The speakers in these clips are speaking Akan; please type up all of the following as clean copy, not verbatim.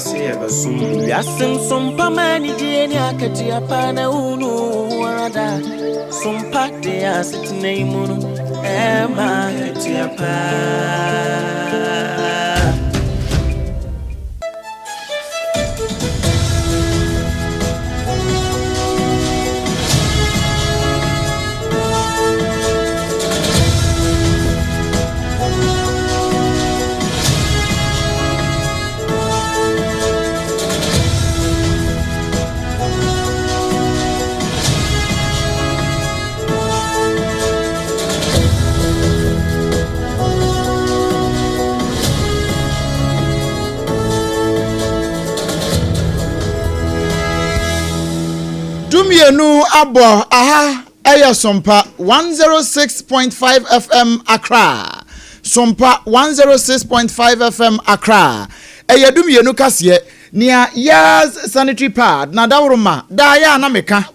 Yasin sompa mani jeni akati apana unu warada sompa de asitne imunu ema akati apa. Dumienu abo aha eya SOMPA 106.5 FM Accra. SOMPA 106.5 FM Accra. Eya dumienu kase nia yas sanitary pad na dawroma da ya na meka.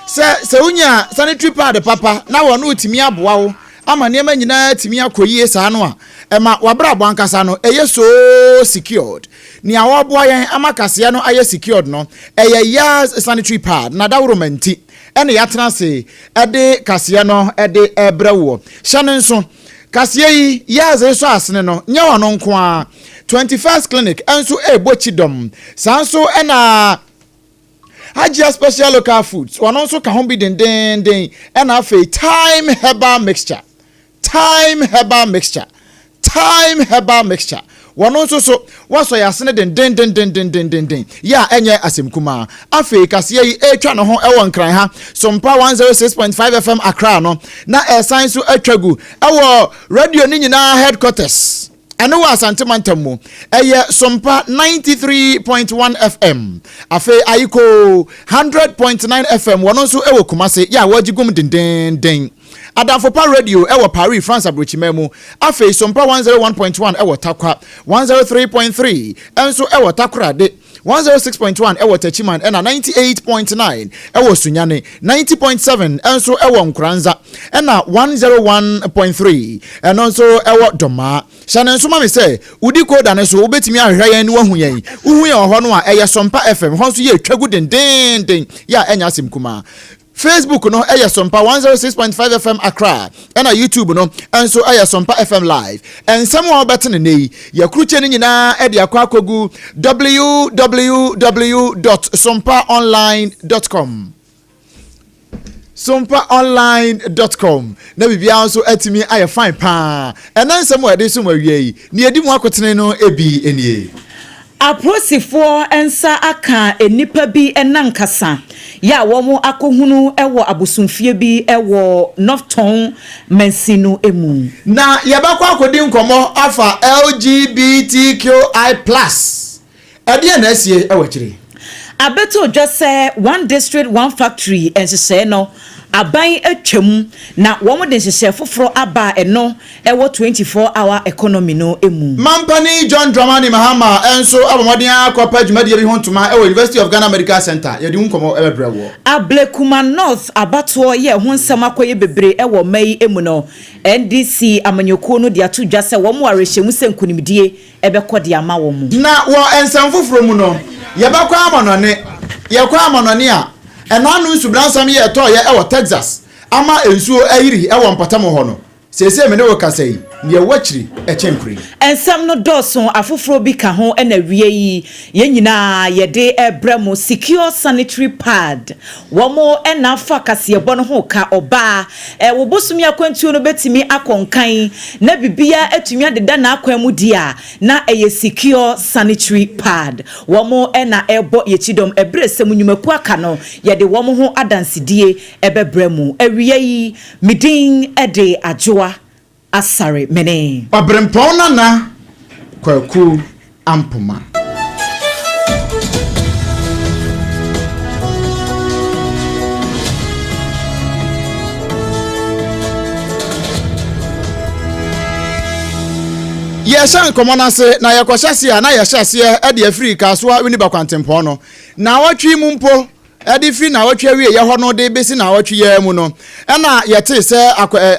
Se unya sanitary pad papa na wono utimi aboa wo ama niema nyina timi akoyie saa no a ema wabra abo ankasa no eye so secured ni awoboa yen amakase no aye secured no eye yas sanitary pad na dawroma nti ene yatena se ede kase no ede ebrewo hyane nso kase yi yas so asene no nya wono nko a 21st clinic enso ebochidom sanso ena Hajia special local foods one also ka hombi den and have a time herbal mixture one also so what's ya sene den ya enye asemkuma afi kase yi etwa no ho e won kran ha SOMPA 106.5 FM Accra no na sign so atwagu e radio ni nyina headquarters eno wa santimantamu eye SOMPA 93.1 FM afi ayiko 100.9 FM wono so ewo kumase ya wajigum den Adamfopa radio ewo Paris France abrochimemu afi SOMPA 101.1 ewo Takwa 103.3 enso ewo Takorade 106.1 ewo Tachiman ena 98.9 ewo Sunyane 90.7 enso ewo Nkranza ena 101.3 enso ewo Doma shane nso ma me say udi code na so obetimi ahwehwe yan ni wahu yan uhu yan ho no a eye SOMPA FM ho so ye twagu den ya enya asimkuma Facebook no eye SOMPA 106.5 FM Accra ena YouTube no enso eye SOMPA FM live ensem wo betene nei yakruche ni nyina e de akwakogu www.sompaonline.com sompaonline.com na bibia also atimi aye fine pa enansem we de so mawie ni edi mu akotene no ebi enie Aprosifo ensa aka enipa bi enankasa ya womo akohunu ewo abusumfie bi ewo Northton Mansinu emu na yebakwa akodi nkomo afa LGBTQI+ ede na asie ewo kire abeto just one district one factory ensese no aban atwam na womo de nsese foforo aba eno ewo 24-hour economy no emu Mampani John Dramani Mahama enso abomodin akopa dwumade bi hontuma ewo University of Ghana Medical Center yedi nkomo ebrewo Ablekuma North abato ye ho nsem akoye bebre ewo mai emu no NDC amanyoko no de atu dwase womo arehemu senkunimdie ebekode ama womo na wo ensem foforo mu no yebakwa amonone yekwa amonone a enanu nsubransam ye to ye ewo Texas ama ensuo ayiri ewo mpatamo ho no sese me ne wo kasai ne wachiri echenkuri ensam no doson afoforo bi ka ho na wie yi ye nyina ye de ebremo secure sanitary pad womo na fa kase bo no ho ka oba wo bosumi akwantuo no betimi akonkan na bibia atumi adeda na akwamu dia na eye secure sanitary pad womo na ebo ye chidom ebresem nyumaku aka no ye de womo ho adansidie ebebremu awie yi midin ede ajoa asare mene abrempona na kwaku ampuma yeshan komona se na yakwashase na yashase e de Africa so a wini bakwantempo no na watwi mu mpo edi fi na watwe wie ye ho no de besi na watwe ye mu no na yete se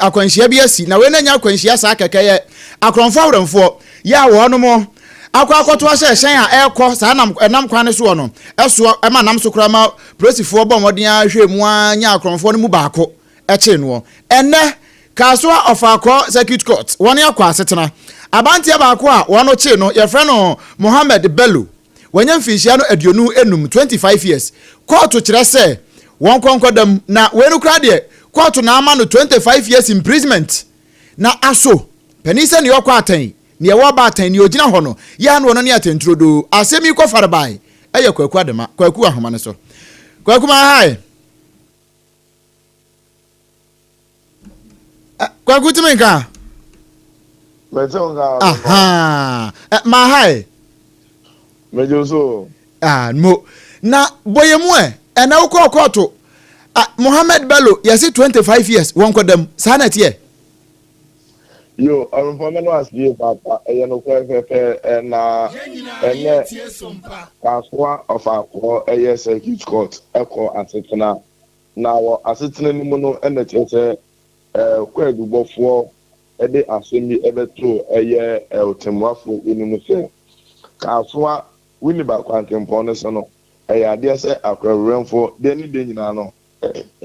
akwanhia bi asi na we na nya akwanhia sa keke ye akronfo awrenfo ya wo no mo akwa to ahye hyen a ekọ saa nam kwane so no eso ema nam so kra ma presifo bo modin ahwe mu anya akronfo no mu baako eche no ene Kasua of Akwa Circuit Court woni akwa asetena abantia baako a wono che no ye frɛ no Mohammed Bello wanya mfishia no aduonu enum 25 years court kire se won konkodam na wenu kra de court na ama no 25 years imprisonment na aso penise ne yokwa atan ne ye wo ba atan ne ogina ho no ya no no ne atentrodo asemi ko farbai eye kwaku adema kwaku ahoma ne so kwaku ma hai kwaku timenka metonga aha ma hai mejoso mo na boyemu na ukọ court Mohammed Bello yes 25 years won kodam sana tie yo arunfo no asbie papa eye no ko fefe na ene Kasua of Akwa eye Circuit Court eko asetena na wo asetena ni mu no ene chese kwedubofo ede asemi ebeto eye otemwafo enimu se Kasua wini ba kwantempo no so no eye ade se akwawrenfo de ni de nyina no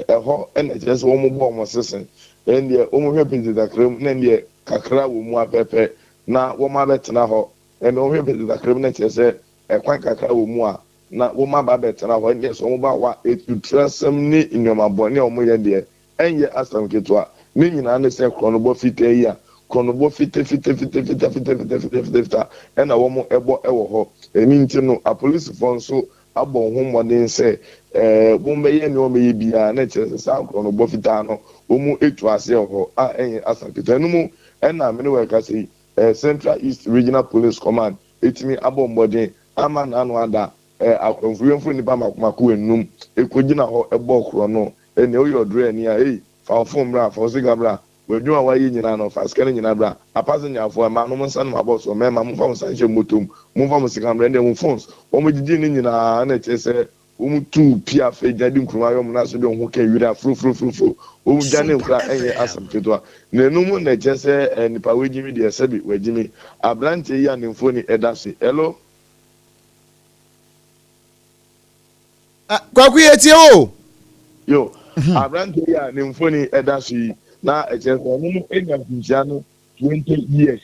eho ene chese wo mu bo mo sesen ende wo mu hwe pizzakrem na ende kakra wo mu apepe na wo ma betena ho ende wo hwe pizzakrem na chese ekwan kakra wo mu a na wo ma ba betena ho ende so wo ba wa etutrasem ni nyoma bone o mu ye de enye asam ketwa ni nyina ne se kronobo fite yi a kronobo fite ena wo mu ebo ewo ho eni nti no a police fonso abo ho modern se bo mbeye ni o meye bia na chese sa kronobo fite ano wo mu etu ase ho a enye asam ketwa no mu ena me ne we ka sei Central East Regional Police Command etimi abo modern ama na anu ada akonfuyenfu ni ba makomako enum ekogina ho ebo krono ene oyodre ni a fa phone bra fa sigabra wedwuma wayi nyina no fa skene nyina bra apase nyafo ma no monsan ma boss o mema mo fa mo sanche motom mo fa mo sigabra ende mo phones o mo didi ni nyina na chese o mu tu pia fe jadi nkruma yo mo na so de ho ka wira fru o mu jane nkra enye asam kedoa na enum na chese nipa wejimi de sebi wejimi ablante ya ne mfoni edase hello kwaku yetie o yo abrante ya ne mfoni edase na echese no enya finjano 20 years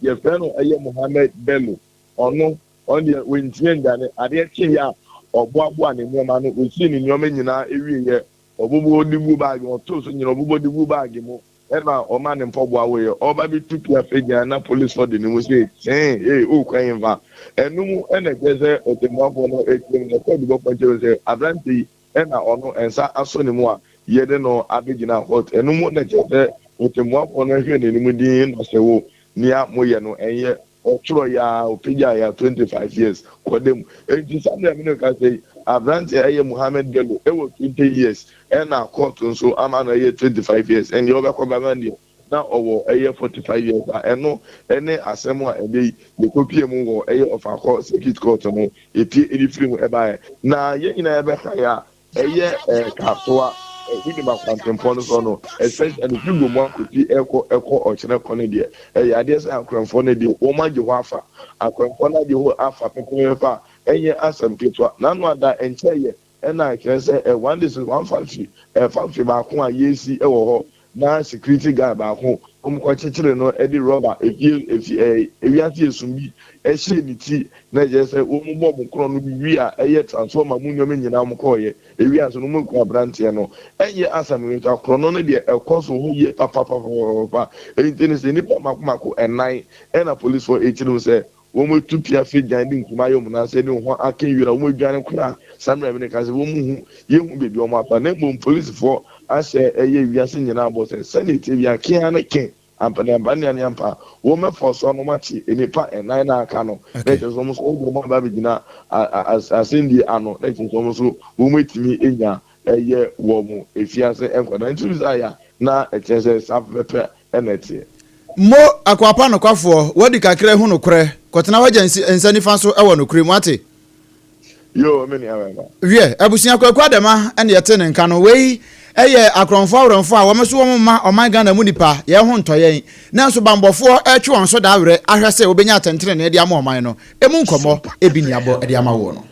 ye friend eye Mohammed Bello ono on the wentien dane ade che ya oboabo ane nyoma no osi ni nyoma nyina ewiye obobo dibu bag o to so nyina obobo dibu bag mo ena o ma ne mpobo awoye oba bi tupu afegia na police for the nemu say o kwan va enum ena geze otemafo no etim no ko dibo panje say abrante ena ono ensa aso ne mu a yede no abegina hot enum na geze otemafo no hwe ne nemu din no sewo nia moye no enye ochro ya opija ya 25 years kodem enti samle amino ka say abrante eye Mohammed Bello ewo 20 years ena court nso ama no eye 25 years en yo be ko ba mandi na owo eye 45 years eno ene asemu a ebe de kopie mu wo eye of Akwa Circuit Court no epie edifiri mu eba na ye nyina ebe ka ya eye Kasua we ba kwantempo no so no especially the go mo kopi eko ochire kone de ade say akranfo no de wo ma je ho afa akranfo na de ho afa pepepa enye asam ketwa na no ada encheye ena kese one this is one factory factory ba ko a yesi ewo ho na security guard ba ko ko chechire no edi rubber ewiati esumbi ehye ni ti na je se wo mu bom kro no bi a eye transformer mu nyome nyina mu ko ye ewia so no mu ko brantie no enye asam ketwa kro no de ekoso ho ye papa enti se ni mako enai ena police for echiru se wo mu tupia fe jan din kuma yo mu na se ni ho aken wira wo mu dwan kura samra me ne ka se wo mu hu ye hu bebi o ma pa na mo police for ase eye wiase nyina abo se senate wia kian na ken ampane ne ampa wo me force no machi enipa enan na aka no na je so mo so wo mo ba bigina asindi ano na je so mo so wo metimi enya eye wo mu efiase enkwada ntuza ya na echese sapepe enete mo akwapa no kwafo wadi kakra hu no kore kotena waja ensani fa so ewo no kure mu ate Yo, many are. Wie abusia kwakwa dema ene yete ne nka no wei eye akronfo awrenfo a womeso wo ma oman Ghana mu nipa ye ho ntoyen nanso bambofo etwe won so da awre ahwese obenya atentere ne de ama oman no emu nkomo ebi niabo de ama wo no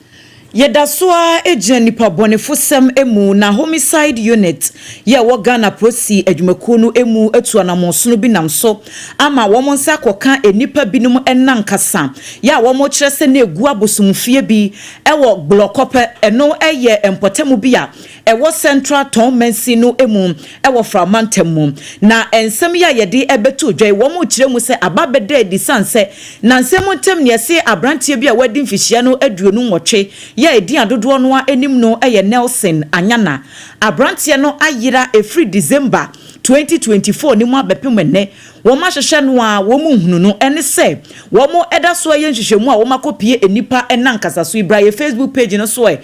Yedaswa ejina nipa bonefosem emu na homicide unit ye wo Ghana prosi adwumakuo no emu etu anamonso bi namso ama wo monsa koka enipa binum enankasa ya wo mo kire se na egu abosomfie bi ewo blokope eno eye empotemu bi a ewo central town mensi no emu ewo framantemu na ensem ya yede ebeto dwai wo mo kire mu se ababede disanse na nsem ntem ne se abrantie bi a wadi mfihia no aduonu nwotwe ya edi adodo no enim no eye Nelson Anyana abrantie no ayira efri December 2024 ni mu abepemene wo ma hwehwe no a wo mu hunu no ene se wo mo eda so ye nhwehwemu a wo makopie enipa enankasa so Ibrahim Facebook page no so e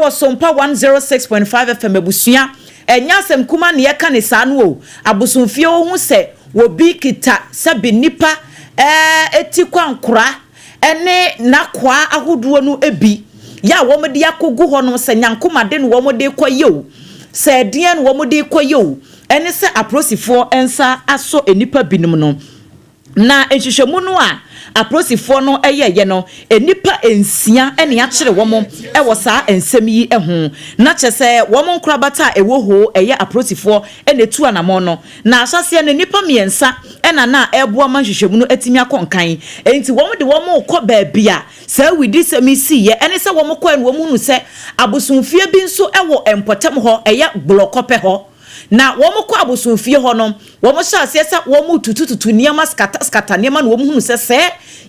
wo SOMPA 106.5 FM abusua enya asem kuma ne ye ka ne sa no o abosomfie wo hu se wo bi kita sabi nipa eti kwankora ene nakwa ahodoɔ no ebi ya wo mo de akogu ho no se nyankoma de no wo mo de koyo se deɛ no wo mo de koyo ene se aprosifo ensa aso enipa binum no na ehwehwemu no a aprosifo no ye no enipa ensia ene ya kyere wo mo wo saa ensem yi ho na kyese wo mo nkrabata ewo ho eye aprosifo ene tu anamo no na asase ne nipa miensa ena na ebo ma hwehwemu no atimi akonkan enti wo mo de wo mo kɔ baabia sa widi semi si ye ene se wo mo kɔ en wo mu nu se abosomfie bi nso ewo empotem ho eye blokope ho na wo mo kwa abosomfie ho no wo mo hya ase wo mo tutututu niam skata niam na wo mo hunu se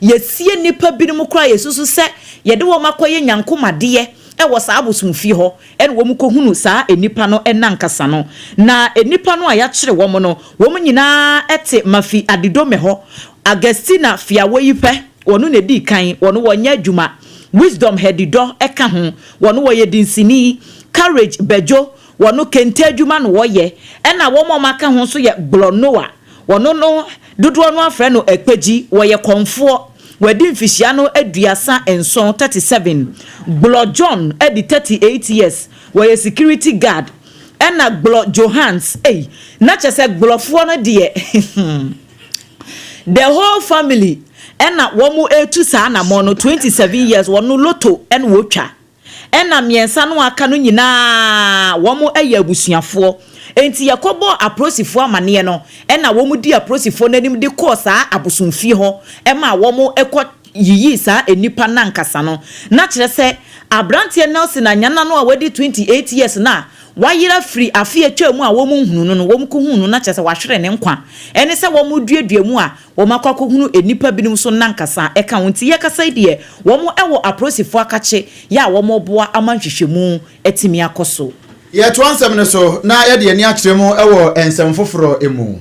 yesie nipa bi no kra yesusu se ye de wo makoye nyankomade e wo sa abosomfie ho en wo mo ko hunu sa enipa no enankasa no na enipa no a ya kyere wo mo no wo mo nyina ete mafi adidome ho Augustina fiawo yipe wono ne di kan wono wonya adwuma wisdom hedido eka ho wono wo ye dinsini courage bejo wono kente adwuma no woye ena wo mo maka ho so ye blonoa wono no dodo no afre no ekpeji woye konfo wadi mfihia no aduasa enson 37 Blo John edi 38 years woye security guard ena Blo Johans na chese blofo no de the whole family ena womu etu sa na mo no 27 years wono loto en wotwa ena miensa no aka no nyina womu eye abusuafo enti yakobo aprosifo amane no ena womu di aprosifo nanim de kosa abosomfie ho ema womu ekọ yiyi sa enipa nankasa no na kire se abrantie Nelson Anyana no a wadi 28 years na wayira free afie twemu a womu hunu no womu ko hunu na kire se wahwere ne nkwa ene se womu duaduamu a womakọ hunu enipa binum so nankasa eka wonti ye kasa die womu ewo aprosifo akache ya womu boa amanhwehwemu etimi akoso ye to ansem ne so na ye de ani akyere mu ewo ensem foforo emu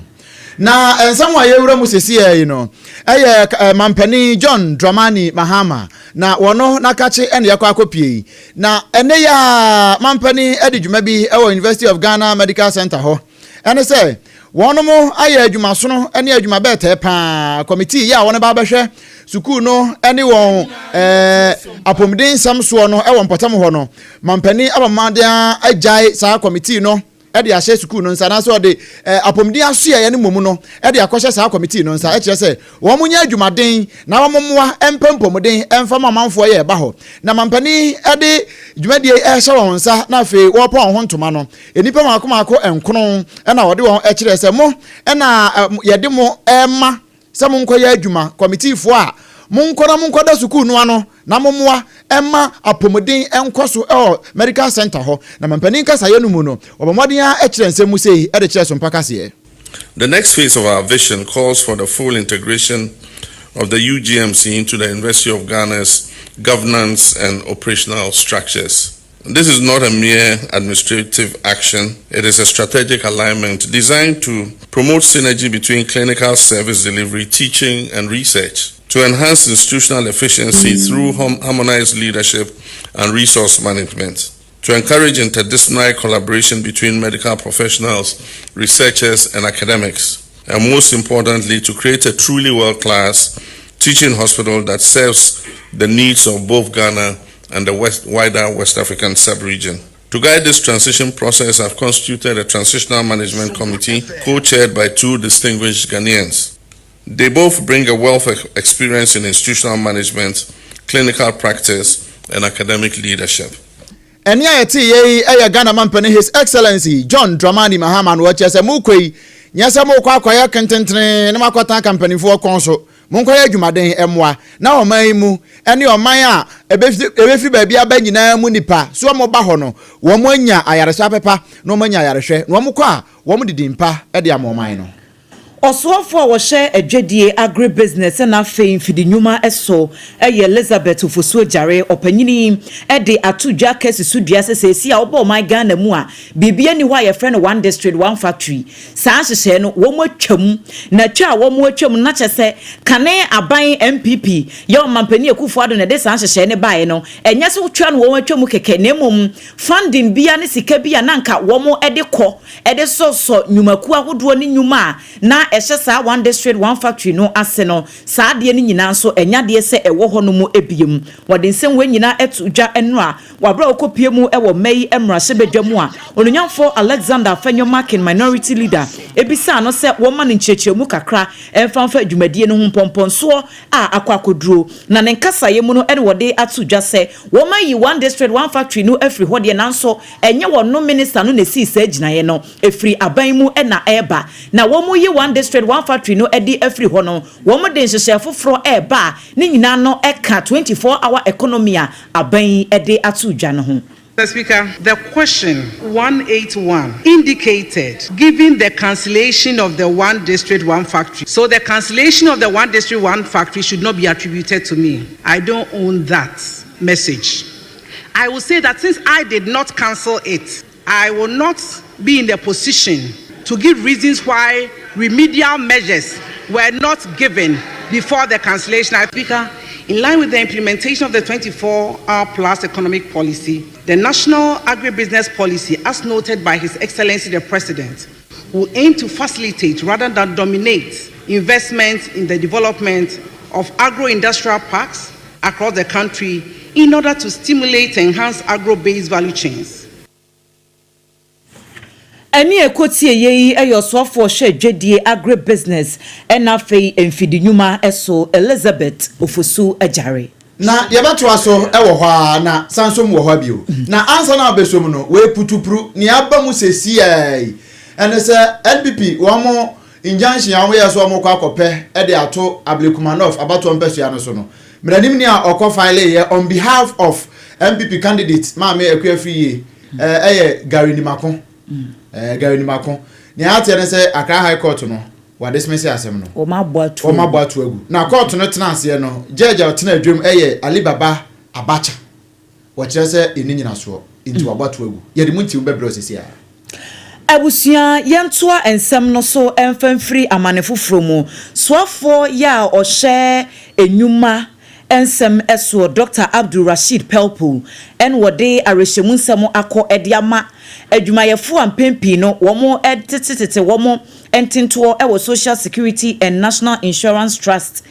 na ensem wa ye wura mu sesi yi no eye mampani John Dramani Mahama na wono na kache ene yakọ akopie na ene ya mampani edidwuma bi ewo University of Ghana Medical Center ho ene se wono mo aye adwuma so no ene adwuma bete pa committee ya wono ba behwe sukuu no ene won apomden samso no ewo mpotam ho no mampani abamade agyae sa committee no ede ahye sukuu no nsa na so de apomden aso ya ne momu no ede akohye sa committee no nsa ekire se wo munya adwumaden na wo mommoa empempomden emfama manfo ye ba ho na mampani ede dwumadie ehye won nsa na fe wo pon ho ntoma no enipa makomako enkono na wo de won ekire se mo na yede mo ema se mo nkoye adwuma committee fo a munkoda sukuu no ano na mommoa emma apomodin enkoso medical center ho na mampanin kasa ye no mu no obomodin a ekire nsemu sei e de kire so mpaka se. The next phase of our vision calls for the full integration of the UGMC into the University of Ghana's governance and operational structures. This is not a mere administrative action. It is a strategic alignment designed to promote synergy between clinical service delivery, teaching, and research, to enhance institutional efficiency through harmonized leadership and resource management, to encourage interdisciplinary collaboration between medical professionals, researchers, and academics, and most importantly, to create a truly world-class teaching hospital that serves the needs of both Ghana and the wider West African sub-region. To guide this transition process, I've constituted a Transitional Management Committee co-chaired by two distinguished Ghanaians. They both bring a wealth of experience in institutional management, clinical practice, and academic leadership. And yet, Ghana Mampani, His Excellency John Dramani Mahama, watch as a mukwe, Yasamo Kwaya Contentre, and Makota Company for Consul, Munkoya Jumaden Mwa, now Maimu, and your Maya, a befi baby, a benina munipa, Suamo Bahono, Womonya, Ayarasha Pepa, no Mania Yarashe, Wamukwa, Womudimpa, Ediamo Mino. Oswafo wo share adwadie agribusiness na fame fidi nyuma eso Elizabeth Ofosuo Jare opanyini de atudwa kesi sudua sesesi a obo my Ghana mu a bibia ni hwa ye friend one district one factory saa hyehyɛ no wo mo atwam na twa wo mo atwam na kyese kane aban MPP ye omampani Akufo-Addo na de saa hyehyɛ ne bae no enye so twa no wo mo atwam keke na mum funding bia ne sika bia na nka wo mo de kɔ de so nyumaku ahodo ni nyuma na sa one district one factory no ase no saa de ni nyina so enya de se ewo ho no mu ebiem wode nsem we nyina etudwa eno a wabra okopie mu ewo mai emrase bedwamu a ononyamfo Alexander Fenyomakin minority leader ebisa no se wo ma ne nchechemu kakra emfanfa adwumadie no ho pomponso a akwakoduro na ne nkasa ye mu no ene wode atudwa se wo ma yi one district one factory no afri ho de nanso enye wo no minister no na si sa aginaye no efri aban mu ena eba na wo mu yi one district one factory no edi every hono womo de nhyehyɛ foforo eba ne nyina no eka 24-hour economy a aban edi atudwa no ho. Mr. Speaker, the question 181 indicated giving the cancellation of the one district one factory. So the cancellation of the one district one factory should not be attributed to me. I don't own that message. I will say that since I did not cancel it, I will not be in the position to give reasons why remedial measures were not given before the cancellation. Speaker, in line with the implementation of the 24-hour plus economic policy, the national agribusiness policy, as noted by His Excellency the President, will aim to facilitate rather than dominate investment in the development of agro-industrial parks across the country in order to stimulate and enhance agro-based value chains. Ani ekotie ye eyosofo hwe dwedie agribusiness enafei emfidi nyuma eso Elizabeth Ofosuo Ajare na yebeto aso ewo hwa na sansom wo hwa bio na ansa na obesom no we putupru ni aba mu sesi ai ene se NPP wo mo injunction awo ye so mo kwa akopɛ de ato Ablekumanov abato mpesua no so no mranim ni a okofile ye on behalf of MPP candidate maame Akuafie Gary Nimakon Gary Nimakon ni ate ne se Accra High Court no wa dismiss asem no o ma boatu egu na court no tena ase no judge otena adwem Alibaba Abacha wo kire se eni nyina so inti wa boatu egu ye de munti bebre osisi a abusia yentoa ensem no so emfamfiri amanefoforo mu soafo ya ohye enyuma ensem eso Dr. Abdul Rashid Pelpu en wode arehemu nsem akọ ediama adwumayefo ampempi no womo etetetete womo entinto ewo Social Security and National Insurance Trust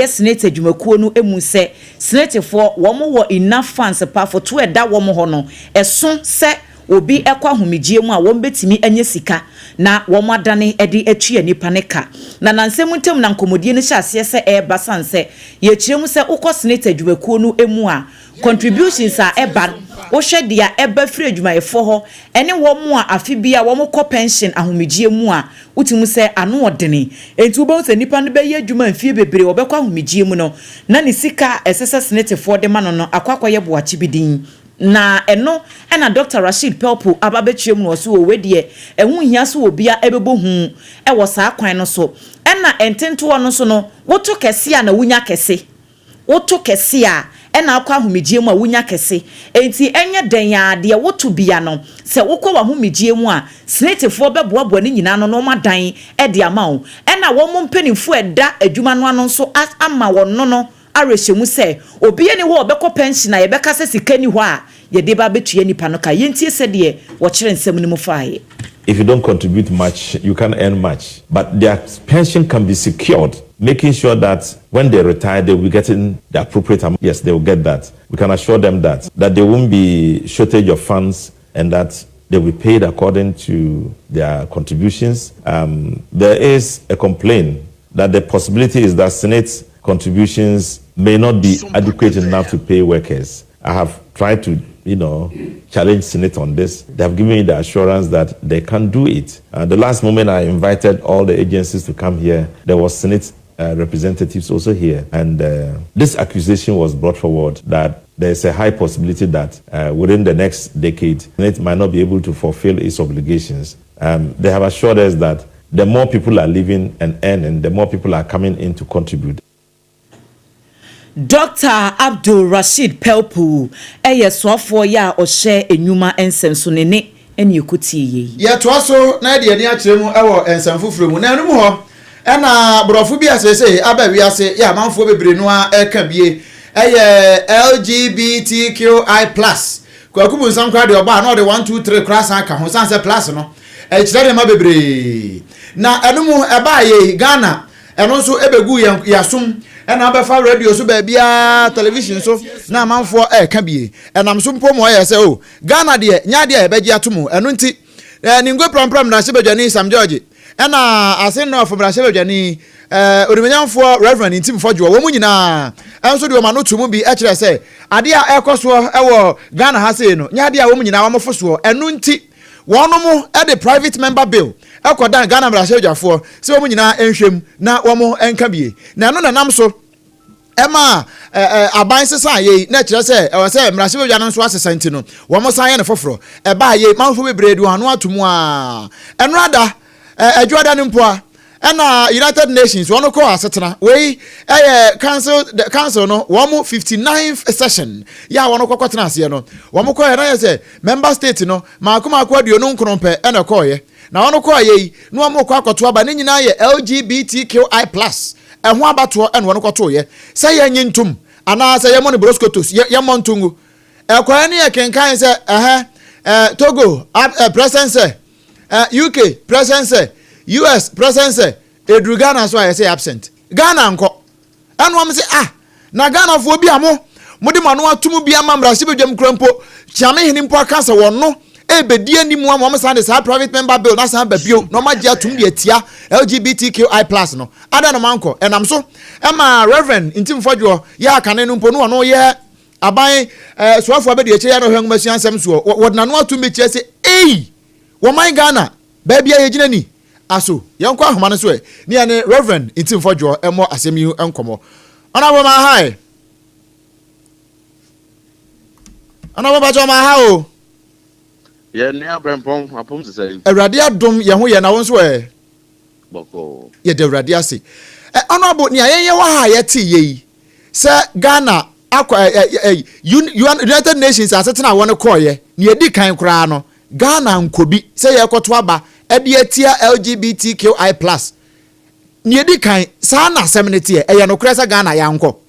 Senate adwumakuo no emu se senatefo womo wo enough funds pa for to eda womo ho no eso se obi ekwa homigie mu a wombetimi anya sika na womadane edi atue nipa ne ka na nansem ntem na nkomodie ne hyase se basanse ye kiremu se ukọ senate adwumakuo no emu a contributions a eba wo hwe dia eba free adwumayefo ho ene wo mu a afibia wo kọ pension ahomigie mu a utimu se ano odene entu bo se nipa ne be ye adwuma mfie bebre wo bekọ ahomigie mu no na ne sika esese senate fo de ma no akwakoye boachi bidin na eno ena Dr. Rashid Pelpu ababetiem no so wedie ehu hia so obia ebebo hu wo saa kwan no so ena entento no so no woto kese a na wunya kese woto kese a ena akwa ahomegiem a wunya kese enti enye den ya de woto bia no se wokọ ahomegiem a senatefo beboabo ne nyina no no madan e de ama wo ena wo mo mpanimfo eda adwuma no ano so ama wo no arehemu se obi ene wo obekọ pension na yebeka se sika ni ho a yede ba betue nipa no ka yentie se de wo kire nsem ni mu faaye. If you don't contribute much, you can't earn much. But their pension can be secured making sure that when they retire, they will be getting the appropriate amount. Yes, they will get that. We can assure them that there won't be shortage of funds and that they will be paid according to their contributions. There is a complaint that the possibility is that Senate contributions may not be adequate enough to pay workers. I have tried to, challenge Senate on this. They have given me the assurance that they can do it. The last moment I invited all the agencies to come here, there was Senate representatives also here. And this accusation was brought forward that there's a high possibility that within the next decade, Senate might not be able to fulfill its obligations. They have assured us that the more people are living and earning, the more people are coming in to contribute. Dr. Abdul Rashid Pelpu, Swafo ya Oshe Enyuma Ensensonene, and you could see ye. Yet also, Nadia Niachemu, our Ensanfufru, Nanumo, and Brofubia say, Abba, say, ya, Manfo Brenois, Ekabie, LGBTQI. Kwakubu some crowd your bar, not the 1, 2, 3 class, I can Hosansa Plus, no. It's very mabebre. Now, Anumu Abaye, Ghana, and also Ebegu Yasum. And Abafa radio so baby television so na manfo ka bie enam so mpo mo ya say oh Ghana de nya de ebeji atomo enu nti ningwe pram na se badwani Sam George na asen no from na se badwani odimenyanfo Reverend Intim Fojo wo mu nyina enso de o ma no tumu bi e kire say ade a ekoso ewo Ghana ha say no nya de a wo mu nyina wo mofoso enu nti wono mu e the private member bill ekodan Ghana brasejafo se wo mu nyina enhwem na wo mu enka bie na no nam so ema aban sesa ye na kire se e se mrasebja no so asesenti no wo mo san ye ne foforo e ba ye manfo bebre du hanu atomu a eno ada adwoda ne mpo a na United Nations wono ko asetena we council no wo mo 59th session ya wono kokotena ase no wo mo ko ye na ye se member state no makoma akwadu no nkrompe na ko ye na wono ko ye no mo ko akoto aba ne nyina ye LGBTQI+ ehun abato en wono koto ye say ye nyintum ana say ye mo ne broskotos ye montungu ekwa ne ye kenkan say Togo presence UK presence US presence edru Ghana so I say absent Ghana nko enu am say na Ghana fo bi amo mode mano atumu bi amamra se bedwam krampo chiame hini mpo aka se wonno ebedi animu am say the private member bill na san ba bio no ma gia tum de atia LGBTQI+ no ada no manko enam so ema Reverend Intim Fojo ya kane no mpo no no ye aban soafo abedi eche ya no hwang masian sem so wodna no atum be che se wo man Ghana ba bia ye gina ni aso yanko ahoma no so e ni ane Reverend Intim Fojo emo asemi enkomo ana wo ma hai ana wo ba jo ma ha o ye ne abrempon apom se say awrade adom ye ho ye na wo so e boko ye de awrade ase honorable ni ayenye wa ha ye ti ye se Ghana United Nations asetena won ko ye ni edi kan kura no Ghana nkobi se ye koto aba edi atia LGBTQI+ ni edi kan sa na seminity e no kura se Ghana yanko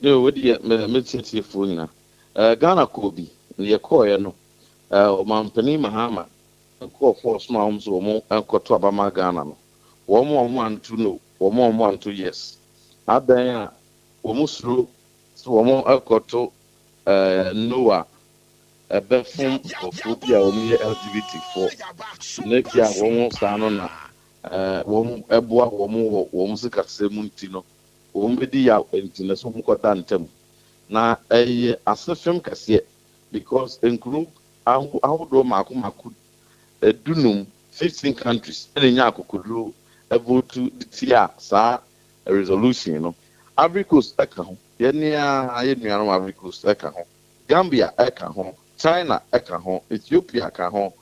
no wodi me tie fo nyina Ghana kobi ni ye ko ye no o mampani Mahama ko force ma so mo koto aba ma Ghana no wo mo antu no wo mo antu yes adan a wo musro so wo mo koto Noah befum ofobia wo mi LGBT4 nekia wo mo sano na wo mo eboa wo mo sikasemu ntino wo mo bedi ya ntino so mo kota ntem na asefem kase because in group how do maku dunum 15 countries enya akokudro vote tia sa resolution no Ivory Coast eka ho ye nia aye nuanom Ivory Coast eka ho Gambia eka ho China eka ho Ethiopia eka ho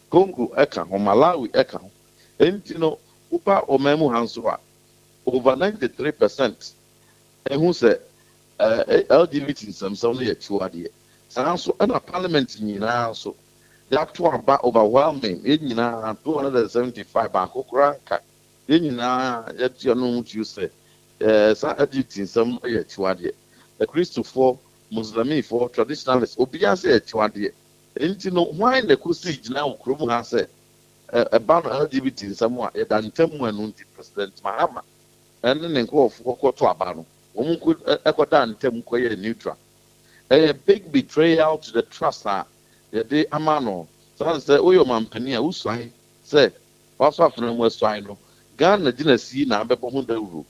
Congo eka ho Malawi eka ho entino upa omemu hanso a over 93% ehun se LGBT some ye chiwade sanso na parliament nyina so the actual ba overwhelming nyina 275 ba kokora ka nyina yet no mutu say sa LGBT some ye chiwade the Christopher Muslimi for traditionalists obia say chiwade entino why the kusi nyina ukrom ha say about LGBT some e dan temu anu president Mahama and then go to Abano. Woman could echo down Temquay neutral. A big betrayal to the trust the day Amano. So say, oh, your man Penia, who say, also from West Rhino. Ghana didn't see now, but who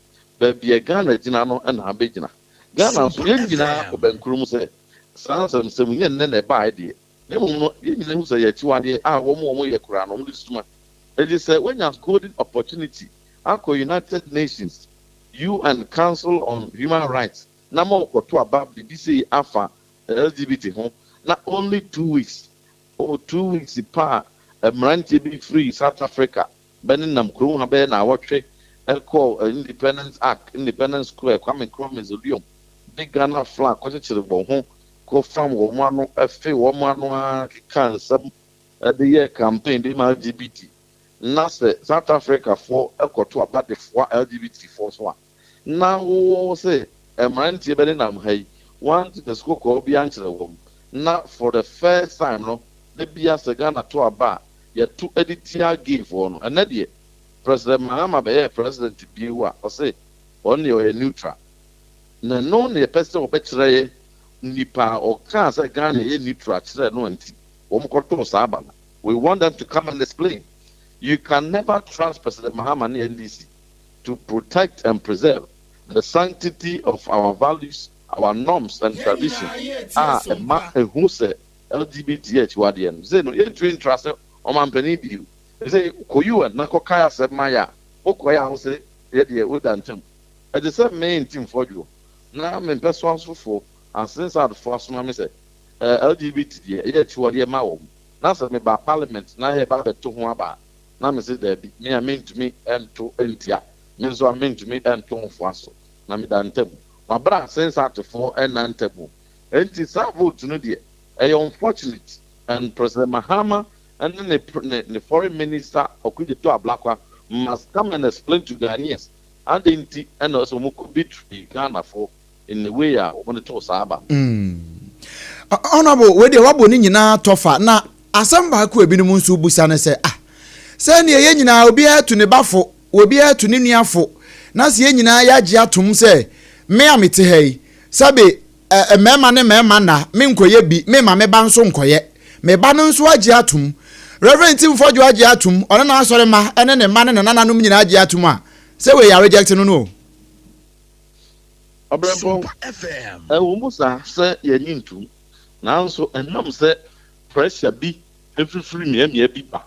be a Ghana Dinano and Habijina. Ghana, Yena, Benkrum say, Sans and some yen then a by idea. You say, yet you are the one more year crown on this month. It is when you have golden opportunity, Uncle United Nations, you and Council on Human Rights, Namo to about the BC Alpha LGBT home, not only 2 weeks, or 2 weeks apart, a Maranti be free South Africa, Benin Krona Ben, our trade, call Independence Act, Independence Square, coming from Mausoleum, big Ghana flag, to the home, go from one, a few one, can some at the year campaign, the LGBT. Nasa South Africa for to about the 4 LGBT force one. Now say a man Tibetan hey, one to the school called be answer the woman. Not for the first time, no, the Bias Ghana to a bar, yet 2 editor give one, and that year President Mahama be President Biwa, or say only a neutral. No, the person of Betray Nipa or Casa Ghana neutral, no anti. We want them to come and explain. You can never trust President Mahama and NDC to protect and preserve the sanctity of our values, our norms and traditions. Who say LGBT HYDN? Say no, you train trust on my penny view. They say, Koyu and Nakokaya said Maya, Okoya say, yet ye would anthem. At the same main team for you. Now I'm in person for, and since I the first one, I say, LGBT HYDN Mao. Now, me by parliament, now here about the 2 about. Na me say there be me I mean to me and to entia me so I mean to me and to foaso na me dan tem ma bra sense out for and antemu enti Sarfo to no dey unfortunate and President Mahama and then the foreign minister Okudito Ablakwa must come and explain to Ghanaians and enti and also mo could betray Ghana for in the way I want to saba honorable we dey wabo ni nyina tofa na asamba ku ebi mu nso busa ne say sɛ ne ye nyina obi atu ne bafo obi atu ne nuafo na se ye nyina ya gye atom sɛ me amete hai sabe mema ne mema na me nkoye bi me ma me ba nso nkoye me ba no nso agye atom reverend tim fojo agye atom ɔno na asɔre ma ene ne ma ne nananom nyina agye atom a sɛ we ya reject no no Abraham FM wo musa sɛ ye nyintu nanso enam sɛ pressure bi efifiri miamia bi ba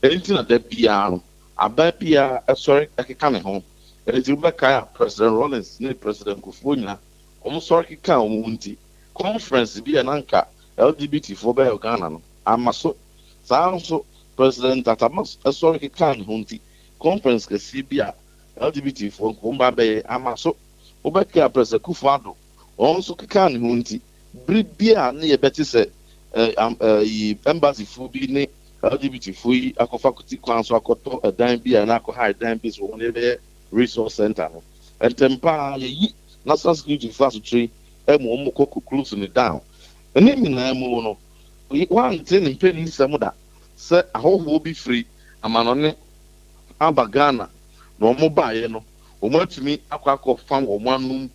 anything that piano, a bad pia, sorry, I can't home. And it's Rebecca, President Rollins, President Kufunya, almost sorry, can't conference be an anchor, LGBT for Bell Ghana. I'm so President Tatamas, a sorry, can't hunty, conference Casibia, LGBT for Kumba Bay, I'm so Rebecca, President Kufado, also can't hunty, breed beer near Betty said, embassy for being. LGBT free faculty council akoto a dime be an high dime base for one resource center. And tempa ye national security factory moko closing it down. And then no one thing in penny samuda say a whole will be free a man on it abagana no mobile no to me aqua farm or 1 room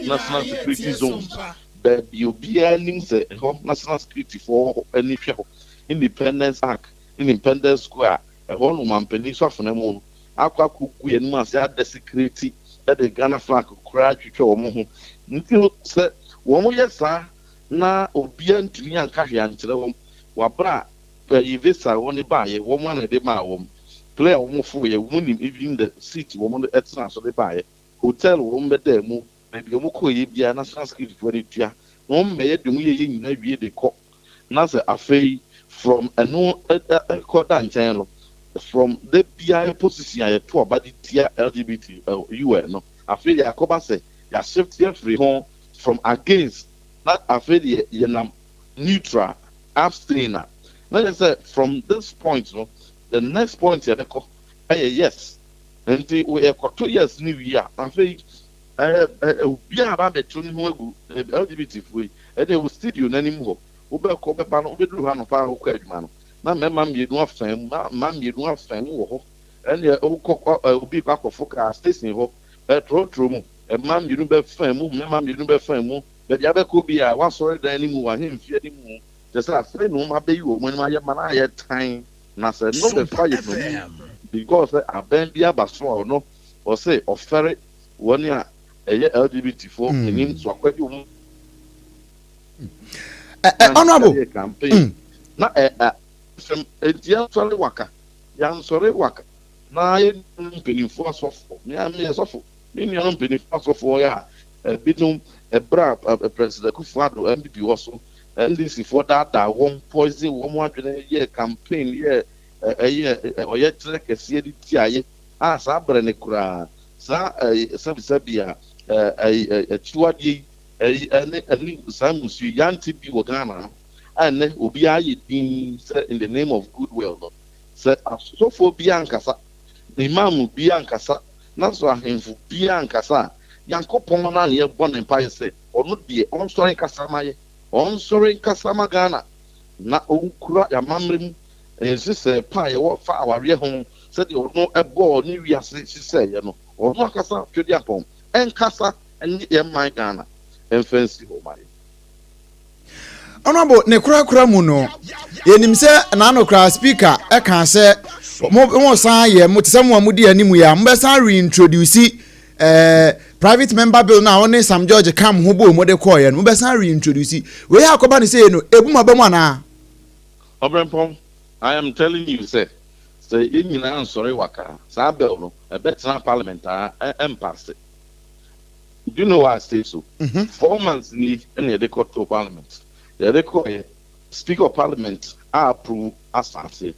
national security zones. But you be earning say national security for any show. Independence Act, Independence Square, a whole man penny for them all. Aqua Kuku and Mass had the security that the Ghana flag cried to Moho. Until said, one yes, sir, now obedient to me and Cashian to the home. Wabra, where you visit, I only buy a woman at the home. Play a woman for a woman even the city woman at Sans of the buy. Hotel woman there move, maybe a Moko be a national security 22. One may do me in every day court. Nasa affair. From a no quarter channel from the PI position I talk about the LGBT UN. I feel ya coba say ya shift here free home from against not I feel ya neutral abstainer. Let us say from this point, no, the next point ya ko yes. And we are 2 years new year. I feel we are about the LGBT free and they will still you anymore. Ube ko be pa no be duru ha no pa ko adwuma no na mema mienu afan ma mienu afan wo ho ene obi kwa kofo ka station ho trotro a man you be fame, man you be fame, but you could be a one sorry anymore, him fear anymore. Just a friend, no, my baby, when my man had time, and I said, no, the fire because I bend the abaso no, or say, or ferret 1 year, a year LGBT4, and him so quite you. Honorable campaign. Not a young waka, young sorry waka. Now I penny for soft, me a soft, me a penny for for ya, a bitum, a bra, a president, Kufado, MVP also, and this is for that one poison 1 year campaign, year, a year, or yet like a CDT, as Abrenecra, Sa Sabia, a Chuadi. Some Yanti Ghana and Ubia in the name of goodwill. Said so for Biancasa, the Imam Biancasa, Nasra him for Biancasa, Yanko Pomana near Bon Empire said, or not be on sorry Casamaye, on sorry Casama Ghana, not Ukura Yamamrim, and sister Pie or Far Away home said you know a ball New Year, she said, you know, or no Casa to the Apom, and Casa and my Ghana. Fancy Honorable Nekura Muno, Yenim say Nanokra speaker, I can say more sign ye someone would animuya, Mbesa reintroduce private member bill now only some George come who boom what they call and Mbesa reintroduce. We are Kobani say no, Ebuma Bamana. Obrempom, I am telling you, say in an sorry waka, Sabel, a better parliament, and passed it. Do you know why I say so? 4 months need any of the court to parliament. The record speaker of parliament approve as I say.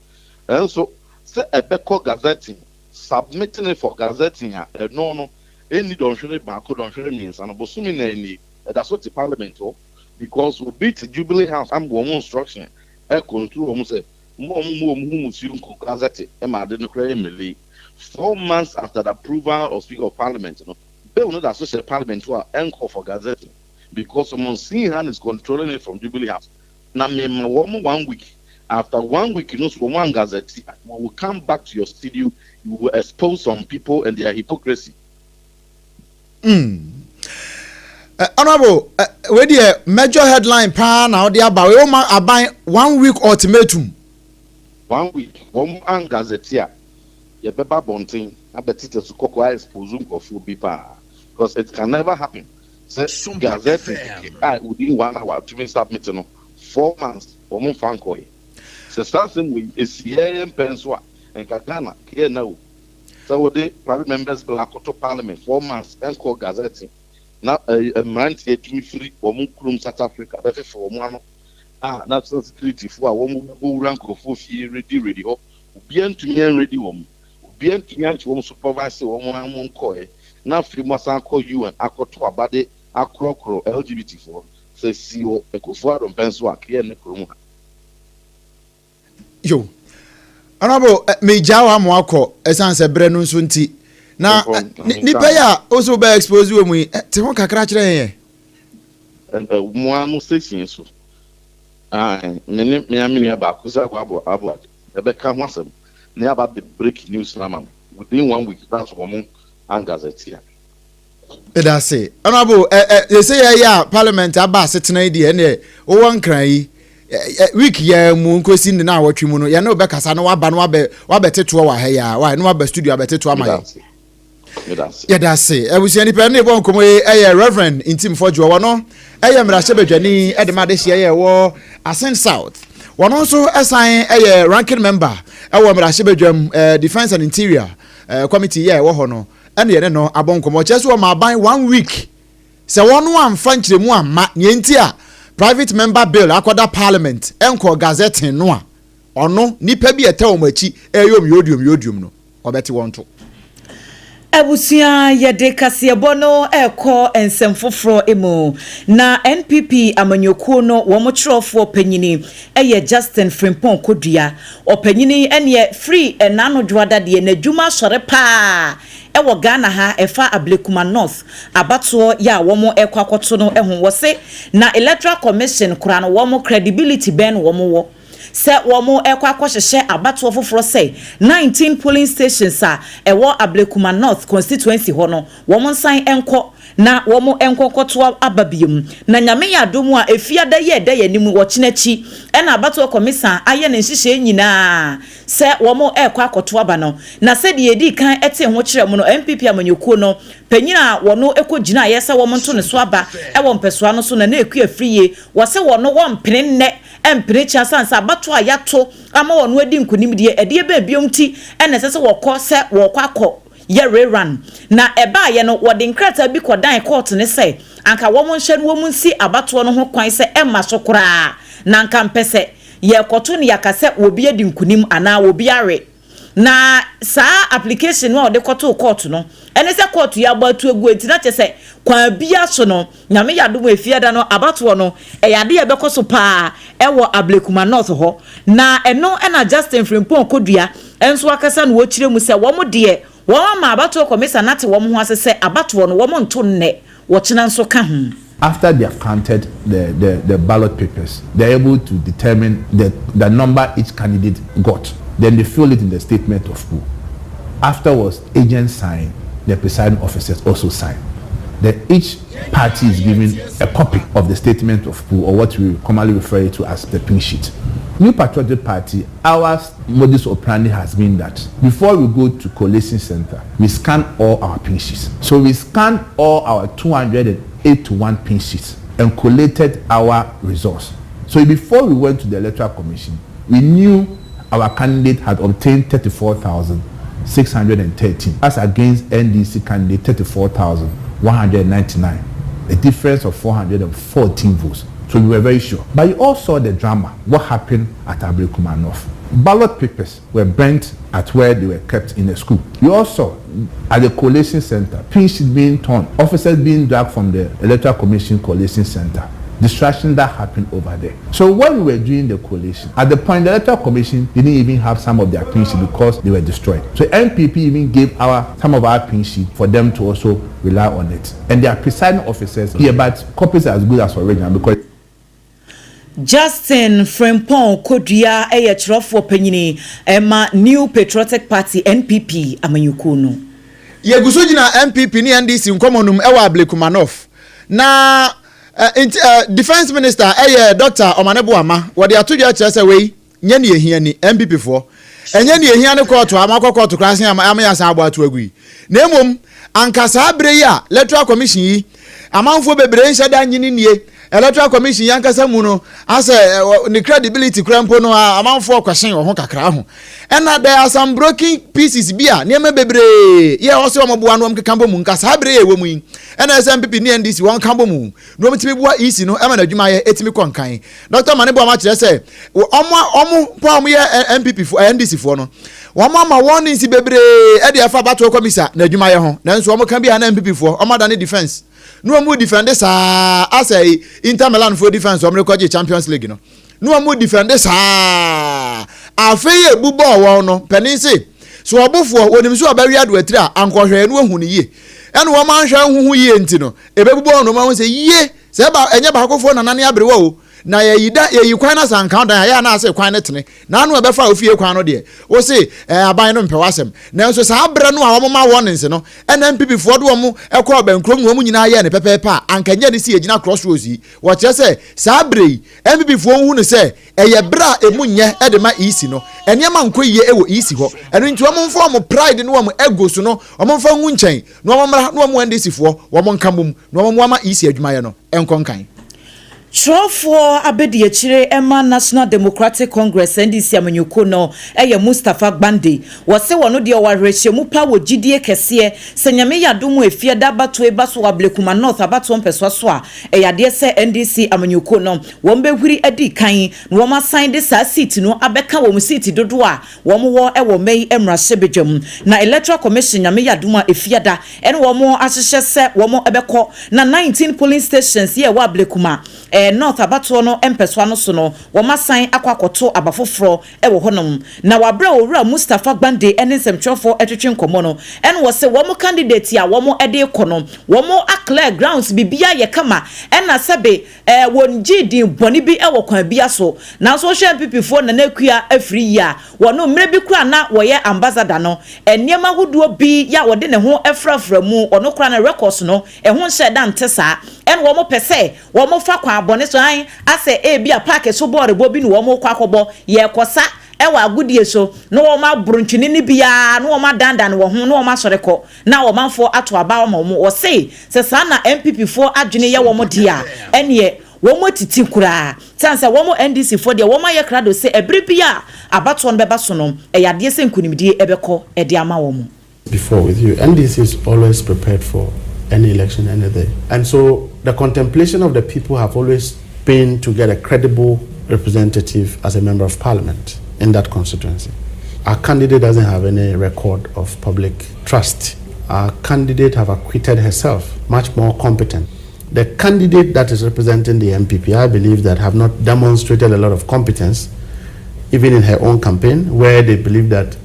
And so say a beco gazetting, submitting it for gazetting no any don't show it back don't show means and assuming any that's what the parliament for because we beat the Jubilee House I'm one instruction. I control almost say more gazette and I didn't create 4 months after the approval of speaker of parliament, you know. They will know that social parliament will anchor for gazetting because someone seeing hand is controlling it from Jubilee House. Now, 1 week after 1 week, you know, from one gazette, when we come back to your studio, you will expose some people and their hypocrisy. Honorable, where the major headline pan out there about buying 1 week ultimatum. 1 week, one gazetteer, your Beba Bonting, I bet it is to cocoa expose of full people. Because it can never happen. So, Gazette, within 1 hour to be submitted 4 months for more fan coin. So, starting with a CAM Penswa and Kakana, here now. So, the private members Black Parliament 4 months and call Gazette. Now, a man taking free or Mukrum South Africa, better for one. National security for a woman who rank of 4 years ready. Bien to me and ready woman. Bien to me and supervisor one coin. Now, free must call you and Akko to a body, Akro LGBT4. Says CEO, a Kufuad on Penswak, here in the Kruma. Yo, Honorable, me Jawa Mwako, essence a Brennan Sunti. Now, Nipaya also be exposed when we Timonka Cratch. And one station. So, many about Kusa Abu, the Beckham Wassam, near about the breaking news Raman. Within 1 week, that's woman. Gazette. That's it. Honorable, they say, yeah, Parliament, about sitting idea, and one cry. Week, yeah, moon question the now what you know. You know, because I know what better to our hair, why no better studio better to my. Yeah, that's it. I was any penny won't come away, a reverend in Tim for Joano. I am Rashabe Jenny at the Madisia war, Ascent South. One also assign a ranking member, our Rashabe Defense and Interior Committee, yeah, Wahono. And you know, Abonco, just one my buy 1 week. So one French the one, Yentia, private member bill, Aquada Parliament, Enco Gazette Noa. Or no, ni pebi a tell mechi, yodium no, or better want to. Ebusia yede kasia bono eko ensemfofro emo na NPP amanyoko no womotrofo panyini eye Justin Frimpong Kodua opanyini ene free enano dwada de na dwuma sore pa ewo Ghana ha efa Ablekuma North abato ya womo ekwa akoto no ehun wose na Electoral Commission kura no womo credibility ben womo wo se womo ekwa akwahye abato foforo say 19 polling stations a ewo Ablekuma North constituency ho no womo nsan enko na womo enkokoto ababium na nyame ya domu a efiada ye da yanimu wo kyenachi ena abato komisa aye ne nhihye nyina se womo ekwa akoto aba no na se de edi kan ete ho kire mu no MPP amanyekuo no panyina wono ekogina yesa womo nto ne so aba ewo mpesoa no so na eku afriye wo se wono wo mpene nne emprecha sansa abato ayato ama wono edi nkunim de ede ba biom ti ena se wo se wo kwakọ ye run na eba ye no wode nkrata bi kodan court ne say anka wo hye no wo nsi abato no ho kwan se emma so kora na anka mpese ye koto ne yakase obi edi nkunim ana obi are na saa application no de koto court no ene se court ya gbatu egu enti na chese kwa bia so no nyame yadom efiada no abato no yade ye bekoso pa ewo Ablekuma North ho na eno ena Justin Frimpong kodua enso akasa no wo kire mu se wo mo de wọ́n ma abato komisa nati wọ́n ho asese abato no wọ́n nto nne wọ́china nso ka ho. After they have counted the ballot papers, they're able to determine the number each candidate got. Then they fill it in the statement of pool. Afterwards, agents sign, the presiding officers also sign. Then each party is given a copy of the statement of pool, or what we commonly refer to as the pink sheet. New Patriotic Party, our modus operandi has been that before we go to collation center, we scan all our pink sheets. So we scanned all our 281 pink sheets and collated our results. So before we went to the Electoral Commission, we knew our candidate had obtained 34,613 as against NDC candidate 34,199, a difference of 414 votes. So we were very sure. But you all saw the drama, what happened at Ablekuma North. Ballot papers were burnt at where they were kept in the school. You all saw at the collation center, pin sheets being torn, officers being dragged from the Electoral Commission collation center. Distraction that happened over there. So when we were doing the collation, at the point the Electoral Commission didn't even have some of their pin sheets because they were destroyed. So MPP even gave some of our pin sheets for them to also rely on it. And their presiding officers here, but copies are as good as original because Justin Frimpong kodua chirofo panyini ema New Patriotic Party NPP amanyuku no. Yeguso jina MPP ni NDC nkomonum ewa Ablekuma North. Na defense minister Dr. Omanebuama wode atodua kire se wei nya ne ehia ni MPP fo. Enya ne ehia ne court amakokoto krasen amaya abo atu agui. Na emom ankasa abre ya Electoral Commission yi amanfo bebre nhyada nyini nie Electoral Commission yankasa mu no ase the credibility krampo no amanfo kwahyen ho kakra ho ena there are some broken pieces bia niam bebre ye ose omoboa no mkekambo mu nkasa abre ye wemu yi ena SMPP ni NDC won kambo mu no mtimi bua isi no ema na adwuma ye etimi konkan Dr. Manebo ma kire se omo pom ye MPP fo NDC fo no wama ma warning si bebre e de afa bato komisa na adwuma ye ho na nso omo kan bia na MPP fo omo da ne defense no mu defend sa asay Inter Milan for defense omo rekọje Champions League no mu defend sa afeye bubo wo no peninse so obofo onim so obawi ado atiri a ankohwe no hu ne ye ene wo man hwe huhu ye enti no ebebubo no ma se ye se ba enye ba akofo na nane abrewa o na ye kwan na san count ya na ase kwan ne tene na anu ebefa ofie kwan no de wo se aban no mpewasem na nso sa abre no a wo ma warnings no NPP fo do wo ekọ bankrom wo mu nyina ye ne pepepa ankanya ne si egina crossroads yi wo kire se sa abre MPP fo hu ne se eye bra emunye e de ma isi no ene ma nkoyie e wo isi ho eno nti wo mo mfo mo pride no wo mo ego so no wo mo mfa hu nchen no wo mra no wo mo NDC fo wo mo nkamum no wo mo ama isi adwuma ye no enkonkan Trofo abedi chire ema National Democratic Congress NDC amanyuko no eye Mustafa Gbande wose wono de owarehye mu pa wo gidie kese senyame yadomu efie da bato ebaso Ablekuma North abato mpeso so a eyade se NDC amanyuko no won behuri adi kan no ma sign de sa seat no abeka wo mu seat dodo a wo mo wo ewo mei emrahye bedwam na Electoral Commission nyame yadomu efie da ene wo mo ahyehye se wo mo ebekọ na 19 polling stations ye wa Ablekuma north abato no empeso no so no wo masan akwakoto abafoforo wo honom na wabra owura Mustafa Gbande ene semtwofo etwetwe nkomo no ene wo se wo mo candidate a wo mo ede kono wo mo clear grounds bibia ye kama ena sebe wonji din boni bi wo kwan bia so na so hwe MPP fo na nakua afri ya wono mre bi kura na wo ye ambassador no eniema huduo bi ya wo de ne ho efrafra mu ono kura na records no ho sheda ntesa en wo mo pese wo mo fa kwa abone so an ase bia park so board bo bi no wo mo kwa kobo ye kosa ewa agudie so no wo ma bruntwini ni bia no wo ma dandan wo ho no wo ma soreko na wo manfo ato aba wo wo se sa na MPP fo adwene ye wo mo dia ene wo mo titi kura sanse wo mo NDC fo de wo ma ye krado se ebribia abato no beba so no yade se nkunimdie ebeko ede ama wo mo. Before with you, NDC is always prepared for any election any day, and so the contemplation of the people have always been to get a credible representative as a member of parliament in that constituency. Our candidate doesn't have any record of public trust. Our candidate have acquitted herself, much more competent. The candidate that is representing the MPP, I believe, that have not demonstrated a lot of competence, even in her own campaign, where they believe that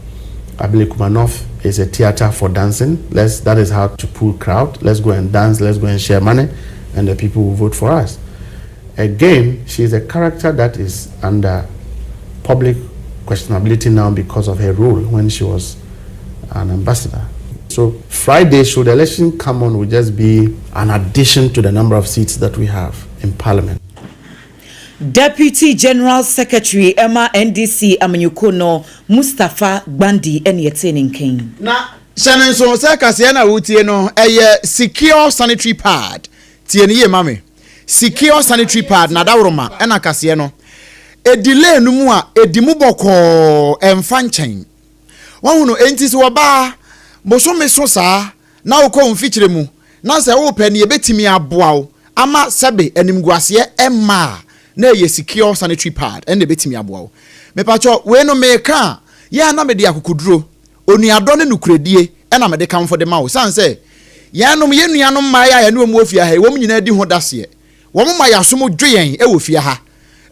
Abile Kumanov is a theater for dancing. That is how to pull crowd. Let's go and dance, let's go and share money, and the people will vote for us. Again, she is a character that is under public questionability now because of her role when she was an ambassador. So Friday, should the election come on, will just be an addition to the number of seats that we have in Parliament. Deputy General Secretary Emma NDC Amanyukono Mustafa Gbande ene yetenin king. Na Shannon so sekase na wutie no secure sanitary pad. Tie ne ye mame. Secure sanitary pad na dawroma ena kase no. Delay no mu a edimu boko emfa nchen. Won no enti so ba bosome so saa na ukọ mfikyire mu na se wo pẹ ne ebetimi aboa wo ama sebe animguase emma na ye secure sanitary pad ene ebetimi aboa wo me pacho we no me ka ya na me de akukuduro onuado ne nukuredie ena me de kamfo de ma wo san se ya no ye nuanom ma ya ne omu ofia ha wo nyina di ho dase wo ma ya som dwen e wo fia ha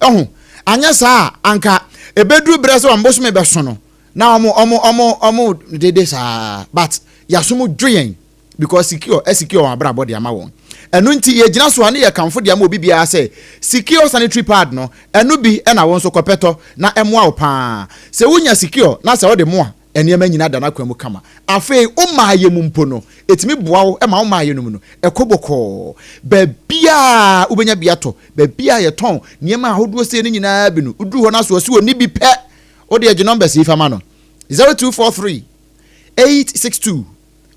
ehun anya saa anka ebeduru brese wa mboso me beso no na omo dede sa but yasum dwen because secure abra body ama won enu nti ye gina so ane ye kamfo de ama obi bia say secure sanitary pad no enu bi na won so kopeto na emoa wo pa se wunya secure na se wo de mo enema nyina da na kwamu kama afei o maaye mu mpo no etimi boa wo e ma o maaye no mu no ekoboko ba bia ubenya biato ba bia ye ton niema ahodo se ni nyina bi no udu ho na so si oni bi pe o de numbers if amano 0243 862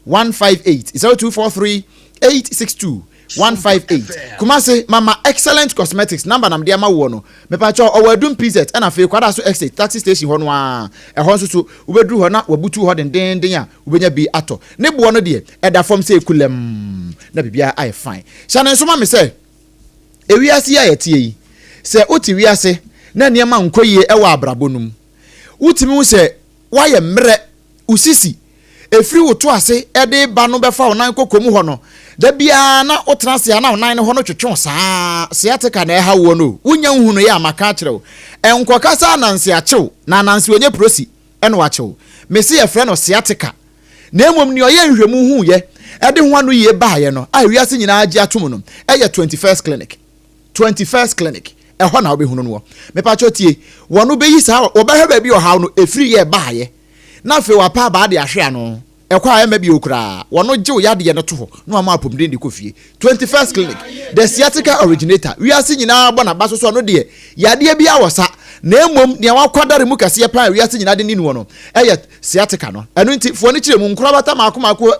158 0243 862 158 Kumase mama excellent cosmetics number nam de ama wo no me pa cho owadum PZ na fe kwada so exit taxi station ho no a ho so ubedru ho na wabutu ho den a ubenya bi ato ne bo no de eda form say kulem na bibia ai fine shane so ma me say ewiase ya yetie yi se oti wiase na niam nkoyie e wa abrabonum utimi wo se waye mre usisi efri woto ase ede ba no befa onan kokomu ho no da bia na otrase na onan ne ho no twetwe saa siateka na eha wo no unya hunu ya maka kirew enkokasa nanse achew na nanse onye prosi eno wachew mesi ye frɛ no siateka na emom ni oye nhwemu hu ye ede ho anu ye ba ye no a wiase nyina agi atom no eye 21st clinic eho na obehunu no me pa chotie wono beyi saa obehwe ba bi ohaw no efri ye ba ye na fe wa pa ba de ahwe no ekwa ema bi okura wono gye yade ye no to ho no ama apomde ndi kofie 21st clinic the sciatica originator we are seeing na agba na baso so no de yade bi awosa na emom ne wakwadare mu kase pa we are seeing na de ni no eye sciatica no eno nti fo ni kire mu nkura bata maako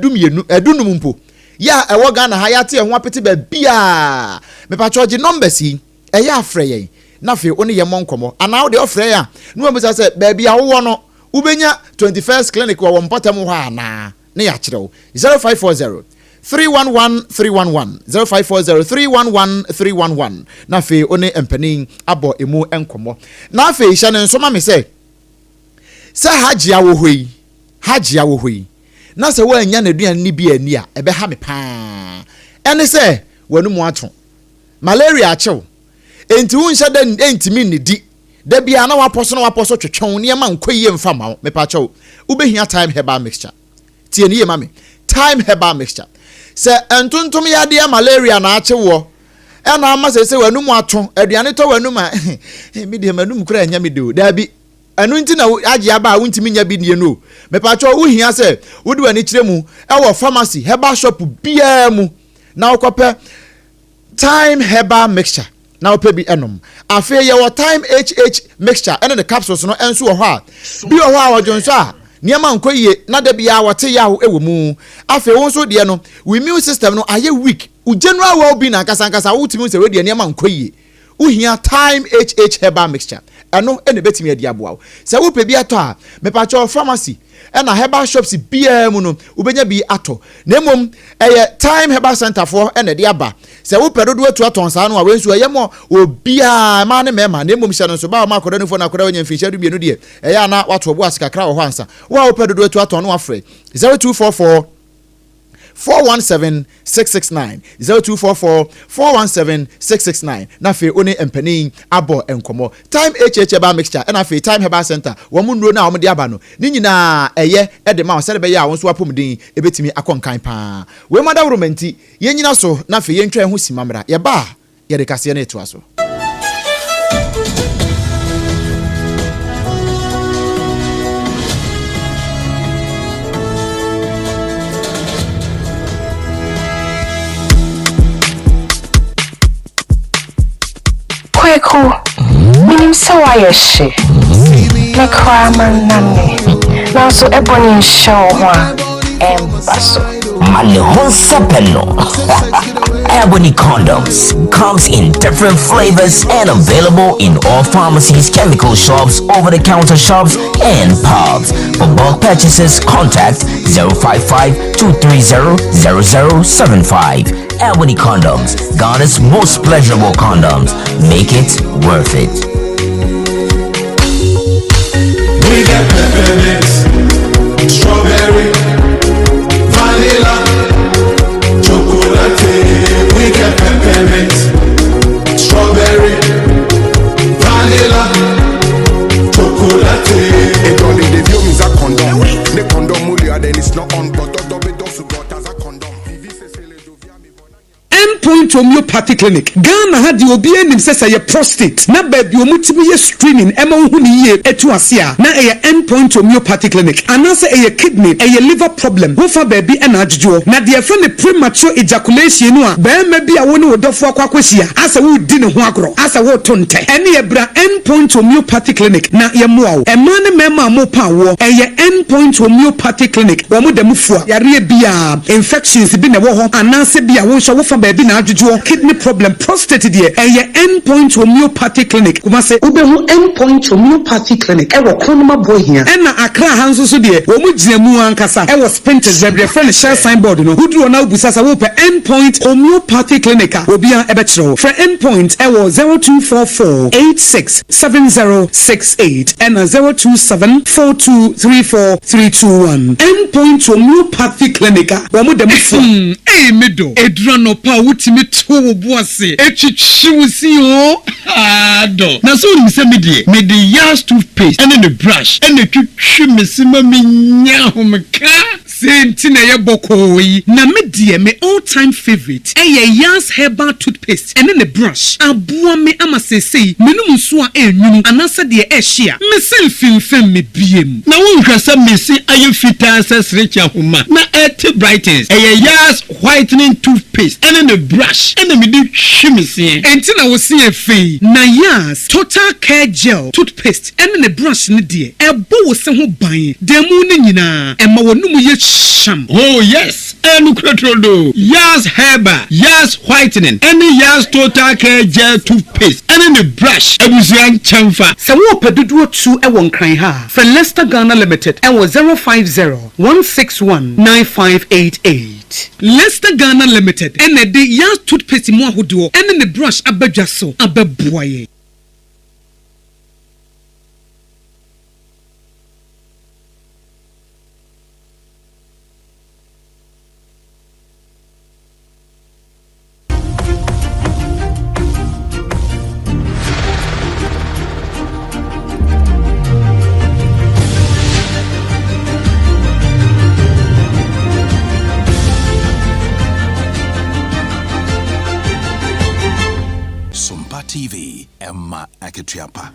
dumienu edunum mpo ya ewo Ghana ha ya te ho apete ba bia me pa charge numbers yi eye afre ye na fe oni ye monkomo ana wo de ofre ya no mo say ba bia wo no ubenya 21st clinic wa wompatam ho ana ne ya kire wo 0540 311 0540 311 na fe oni empanin abo emu enkomo na fe hye ne nsoma me say hajia wo hoi na se wa nya na duan ni bia ni a ebe ha me pa ene se wanu mu ato malaria achew enti wo nhya da entimi nidi da bia na waposo twetwon ne ma nkoyie mfa ma me pa chew ubehia time herbal mixture tie ne ye ma me time herbal mixture se entontom yade ya malaria na achewo ena ama se wanum ato aduane to wanum a me de manum kura nya me de da bi anu nti na agye aba a wontimi nya bi nie no me pa chew wo hia se wo de wani kire mu e wo pharmacy herbal shop bia mu na okope time herbal mixture na ope bi enom afi ye wo time HH mixture ene the capsules no enso wo ho a bi wo ho a wojonso a niema nkoyie na da bia wote yawo ewo mu afi wo nso de no we immune system no aye weak u general well being ankasa wotimi se we de niema nkoyie uhia time HH herbal mixture eno ene betimi ade aboa se wo pe bi ato a me pa cho pharmacy ena herbal shops bia mu no ubenya bi ato na emom eye time herbal center for ene de aba se wo pedodo atu aton sa no a wensu eye mo obia ma ne mema na emom hye no so ba ma akoda no fo na akoda wanya mfihyia du bienu de eye na wato obo asikakra wo hansa wo pedodo atu aton no afre 0244 417-669 0244-417-669 na fe oni empani abo enkomo time HH herbal mixture na fe time herbal center wo mu nro na wo de aba no ni nyina eye de ma wo se de be ya wo so apomdin ebetimi akonkan pa we mada romanti ye nyina so na fe ye ntwa ho simamra ye ba ye de kase na eto aso Kweku, minim sawa yeshe. Me kwa manane. Na so ebony show wa embaso. Malihonsa Pello. Ebony Condoms comes in different flavors and available in all pharmacies, chemical shops, over-the-counter shops, and pubs. For bulk purchases, contact 055-230-0075. Ebony Condoms, Ghana's most pleasurable condoms. Make it worth it. We get peppermint, strawberry, vanilla, chocolate. We get peppermint, strawberry, vanilla, chocolate. It only the view is a condom. The condom mulia then it's not on, but also got as a condom. Point homeopathy clinic Ghana had the obi enim sesa ye prostate na baby omutimi ye screening ema hu ni ye etu asia na eye endpoint homeopathy clinic anase eye kidney eye liver problem wo fa baby ena adjujo na de friend premature ejaculation no a ba ma bi a wo ne wodofo akwakosia asa wo di ne ho agro asa wo tonte ene ye bra endpoint homeopathy clinic na ye moa wo ema ne mema mo pa wo eye endpoint homeopathy clinic wo mo da mufua yare bia infections bi ne wo ho anase bia wo hwa wo fa baby na adjujo kidney problem prostate de eye endpoint homeopathy clinic kuma se ubehu endpoint homeopathy clinic ewo konoma bohia ena akra hanso so de wo mu ginamu ankasa ewo spintex zebra friend share signboard no hudro na ubusasa wo pe endpoint homeopathy clinic obia ebechiro for endpoint ewo 0244867068 and 0274234321 endpoint homeopathy clinic wo mu dem fo medo edurano pa wutimi to wo boase etwitwiwusi o ado na so ni se me de yas toothpaste and the brush and the twitwi mesima menya homka senti na ye boko yi na me all time favorite yas herbal toothpaste and the brush aboa me amasesei menum so a enwunu anasa de ehia me selfimfem me biem na wonhwa sa mesi ayefita asesrecha homa na eti brightens yas whitening toothpaste and the brush and the midi chimisi enti na wo se efe na yas total care gel toothpaste and the brush ne de ebo wo se ho ban demu ne nyina ema wonum ye sham oh yes enu krotrodo yas herbal yas whitening and yas total care gel toothpaste and the brush ebuzian chamfa se wo pedudu tu e won kran ha for Leicester Ghana Limited and was 050-161-9588 Leicester Ghana Limited and the yas toothpaste mo ahodo and the brush abadwa so ababuaye. TV, Emma Aketiapa.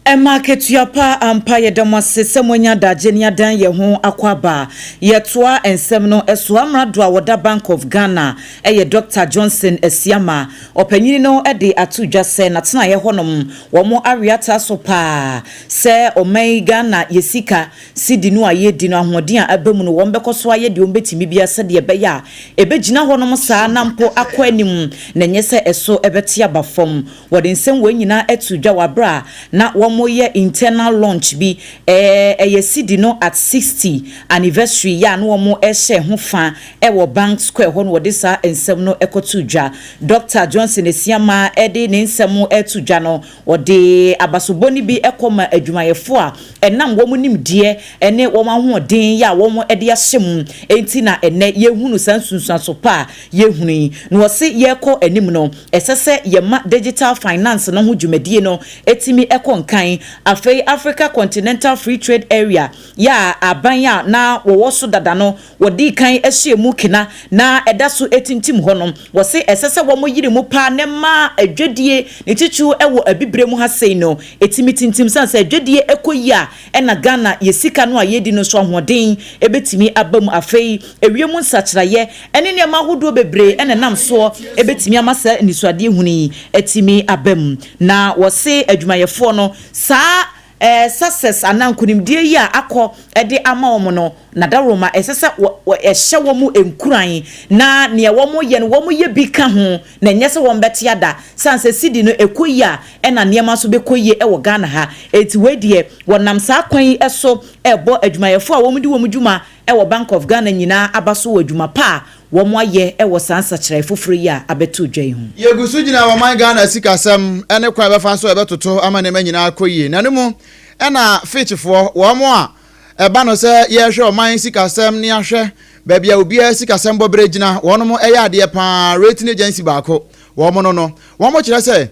Emma Ketuapa ampa yedamase semonya dagenia dan ye ho akwaba yetoa ensem no eso amrado a woda Bank of Ghana eye Dr. Johnson Esiama opanyini no de atudwa se natena ye honom wo mo awiata so pa se omai Ghana yesika sidi no aye di no ahoden a abamu no wo bekoso aye de ombetimi bia se de be ya ebegina honom saa nampo akwa anim na nyese eso ebete abafom wode nsem wo nyina atudwa wabra na moye internal launch bi yesidi no at 60 anniversary ya no mo ehye ho fa wo Bank Square ho no wode sa ensem no ekotudwa Dr. Johnson Esiama ede ne ensem etudwa no wode abasoboni bi ekoma adwumayefo a enam wo mu nimdie ene wo ma ho den ya wo mo ede ahyem enti na ene yehunu sansunsuaso pa yehunu no wose yeko anim no esese yema digital finance no ho dwumadie no etimi ekonkan afei Africa Continental Free Trade Area ya abanya na wo so dada no wodi kan ehyiemu kina na edaso etintim honom wose esese wo mo yiri mu pa ne ma adwedie ne tichu ewo abibrem ha sei no etimi tintim sanse adwedie ekoyi a ena Ghana yesika no ayedi no so hoden ebetimi abam afei ewiemu nsachiraye ene ne ma hodo bebre ene nam so ebetimi amasa nisuade huni etimi abam na wose adwumayefo no saa success anankunimdie yi a akọ ede ama omo no na daroma esese ehye wo mu enkuran na ne wo mu ye no wo mu ye bi ka ho na nyese wo mbete ada sanse sidi no ekoyi a ena niema so bekoyi e wo Ghana ha eti wedie wonam saa kwan eso ebo adwumayefo a wo mu di wo mu dwuma e wo Bank of Ghana nyina abaso wo adwuma pa wo mo aye e wo sansa kire foforo yi a abeto dwan ho yegusu gina wo man Ghana sikasem ene kwa befa so ebetoto ama ne manyina akoyi na ne mu ena fitfo wo mo a eba no se ye hwe o man sikasem ne ahwe ba bia obi a sikasem bobre gina wono mo eya ade pa rating agency baako wo mo no wo mo kire se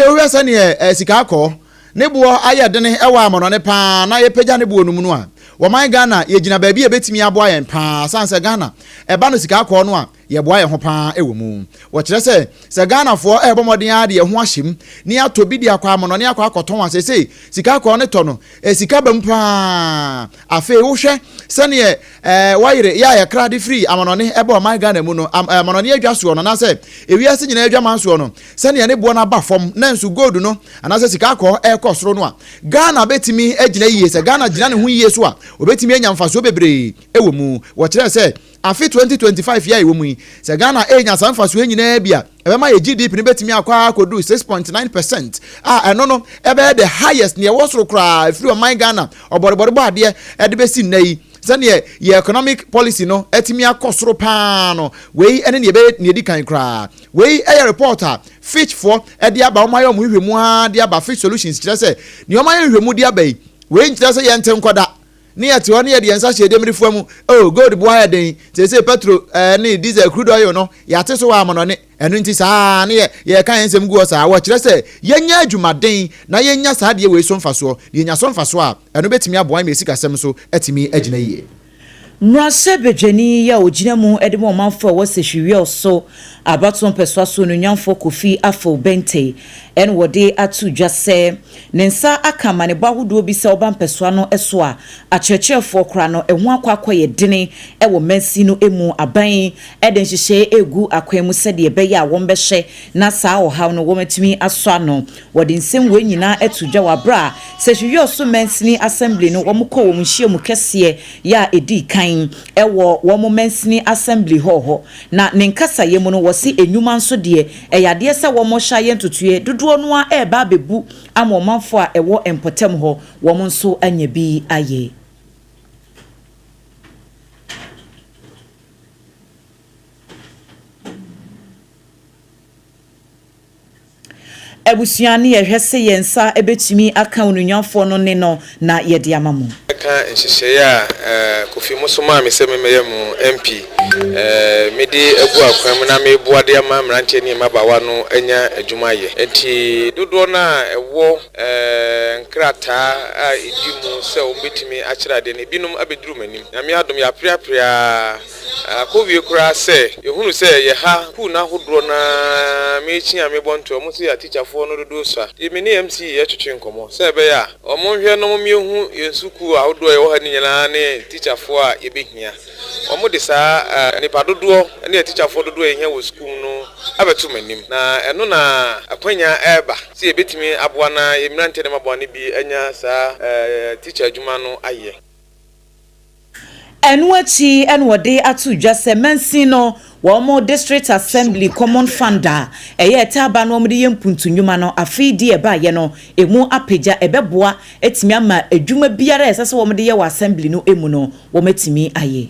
o hwe se ne sika akọ ne bo aye de ne ewa amono ne pa na ye pagya ne bo onum no a wo man Ghana ye gina ba bia betimi aboa yen pa sanse Ghana eba no sika akọ no a ye boa ye ho pa ewo mu wo kire se Ghana fo ebomodin ade ye ho ahyem ni atobi di akwa amono ne akwa akoton wa se sika akọ ne to no sika bam pa afi wo hwe se ne wayire ya ye krade free amono ne eba o man Ghana mu no amono ne adwa so no na se ewiase nyina adwa man so no se ne ne bo na ba fom na nsu gold no ana se sika akọ ekosoro no a Ghana betimi agina yiye se Ghana gina ne ho yiye so a obetimi anya mfaso bebre ewo mu wo kire se afi 2025 ya ewo mu se Ghana enya sanfaso enyina bia ebema ye GDP ne betimi akwa akodu 6.9% eno ebe the highest ne wo soro kra free of my Ghana oborebore ade ede besi nnai sane ye economic policy no etimi akosoro pa no we ene ne be ne di kan kra we reporter Fitch for ede aba o mayo mu hwemu ha de aba Fitch Solutions kire se ne o mayo hwemu de aba yi we nkire se ye ntem koda ni ati woni ye de ensa hye de mrifo mu gold bo ha den se petrol ni diesel crude oil no ya te so wa amono ne enu nti saa ne ye kan ensem gu osa wo kire se yenya adwumaden na yenya saa de we so mfaso yenya so mfaso a enu betimi aboa me sikasem so etimi agina yiye Mwase bejeni ya ojina mu edimo manfo wose hwiwe so abaton peswa so no nyanfo Kofi Afo Bente en wode atudwa se nensa akama ne bahudo bi se oban peswa no eso a akyerkyerefo kra no ehu akwakoye dene ewo mansi no emu aban eden hyehye egu akwemu sede ebe ya wombehye na saa ohaw no womatimi aswa no wode nsem we nyina atudwa wabra se hwiwe so mansini assembly no womkọ womhye mu kese ya edi kan ewo womomensini assembly ho na nenkasa yemu no wose enyuma nso de eyade se womo hyaye ntutue dodo no a eba bebu amomanfo a ewo empotem ho womo nso anya bi aye ebusuani ehwese yensa ebetimi aka onunyanfo no ne no na yede amamu ka nhyehyɛ a Kofi Musoma me sɛ memeyɛ mu MP mede agu akwam na me boade ama mranche ni mabawa no anya adwuma ye enti dodo na ewo nkrata a idimu se ombetimi akirade ne binum abeduru manim na me adom ya priapria akowie kura se ehunu se ye ha ku na hodro na mechi ame bonto mo se ya teacher fo no dodo so imi ni MC ye twetwe nkomo se be ya omonhwe no mo miehu yensuku ahodo ye wo ha ni nyina ne teacher fo a ye behia omo de sa nipa dodo ne teacher fo dodo ehia wo school no abetu manim na eno na akwanya eba se ebetimi aboa na emirante ne maboa ne bi anya sa teacher adwuma no aye Enwachi enwode atudwa se mensino wo district assembly common funder eye taba no mde yempuntu nnwuma no afidi e ba ye no emu apeja ebeboa etimi ama adwuma biara esese wo mde ye wa assembly no emu no wo metimi aye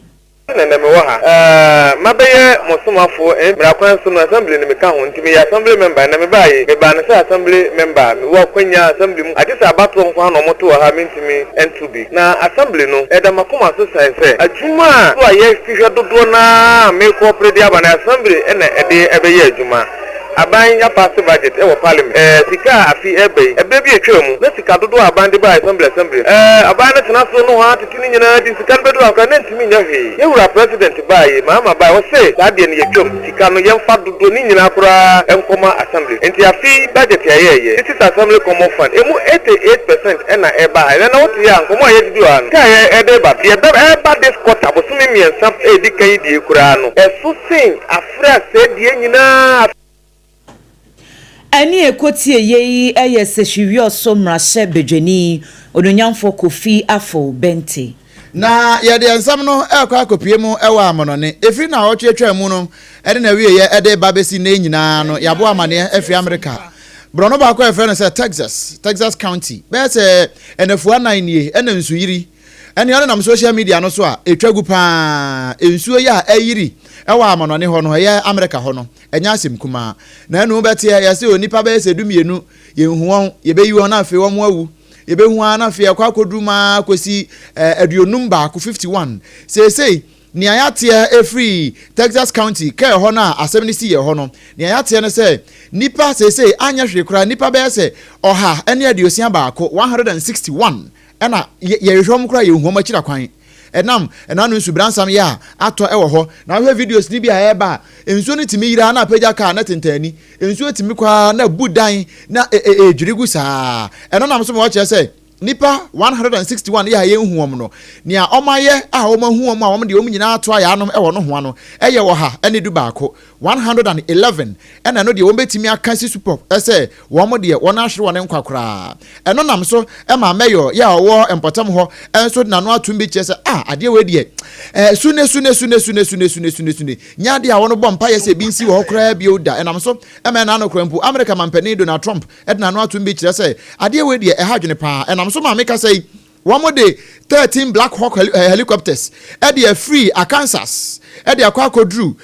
nene me waha mabeye mosomafo mrakwan so no assembly ne meka ho ntimi ya assembly member na me baye me ba na say assembly member me wo kwanya assembly mu adisa abato nko ha no moto ha mentimi entubi na assembly no eda makoma so sai adwuma so aye fihwe dodo na me cooperate aba na assembly ene ede ebeye adwuma aban ya pass budget e wo parliament sika afi ebe bi etwemu na sika dodo aban de ba assembly aban na tena so no ha titini nyina di sika bedo aka na ntimi nya hwe yewura president baye mama baye wo say that de ne yetwem sika no yemfa dodo ni nyina kura enkoma assembly enti afi budget ya ye it is assembly common fund emu 88% ena eba na what ya nkomo aye didu an ka ye edeba eba this quarter bosumi miensa edi kan di kura no eso sin afra se die nyina Ani ekotie yeyi eye sehwiwe so mrahye bedwani ononyamfo kofi afo bente na yede ensam no ekwa akopie mu ewa amonone efiri na otwetwa mu no ede na wie ye ede babesi na nyina no yabo amane efi America brono ba kwa efe no se Texas County be se enefu anan nie ena nsuyiri ene yon na social media no so a etwagu pa ensuo ya ayiri ewa amonone ho no ye America ho no enya asem kuma na enu bete ya se onipa be se dumienu ye huwon ye be yiwo na afi wo mo awu ye be huwa na afi akwa koduma kosi aduonum ba ko 51 sei ni ayate efri Texas County ke ho na asem ni si ye ho no ni ayate ne se nipa sei anya hwe kura nipa be se oha ene aduosia ba ko 161 ena ye hwom kura ye huwom akira kwan enam enanu subransam ya ato ewo ho na hwe videos ni bia eba ensuo ni timi yira na peja ka na tentani ensuo timi kwa na budan na ejirigu saa enonam so mo che say nipa 161 ya ye huwom no nia omaye a oma huwom a om de om nyina ato ya anom ewo no ho ano eye wo ha ene du baako 111 ena no de om betimi akasi super ese wo mo de wona ahwere wona nkwakora enonam so e ma mayor ya wo empotam ho enso na no atum bi chese ade we de sune nya de a wono bompa ye se bi nsi wo kora bi oda enam so e ma na no krampu America mampani Donald Trump edna no atum bi chese ade we de e ha dwene pa enam so ma make say one more day 13 Black Hawk helicopters e free Arkansas e de akwa kodru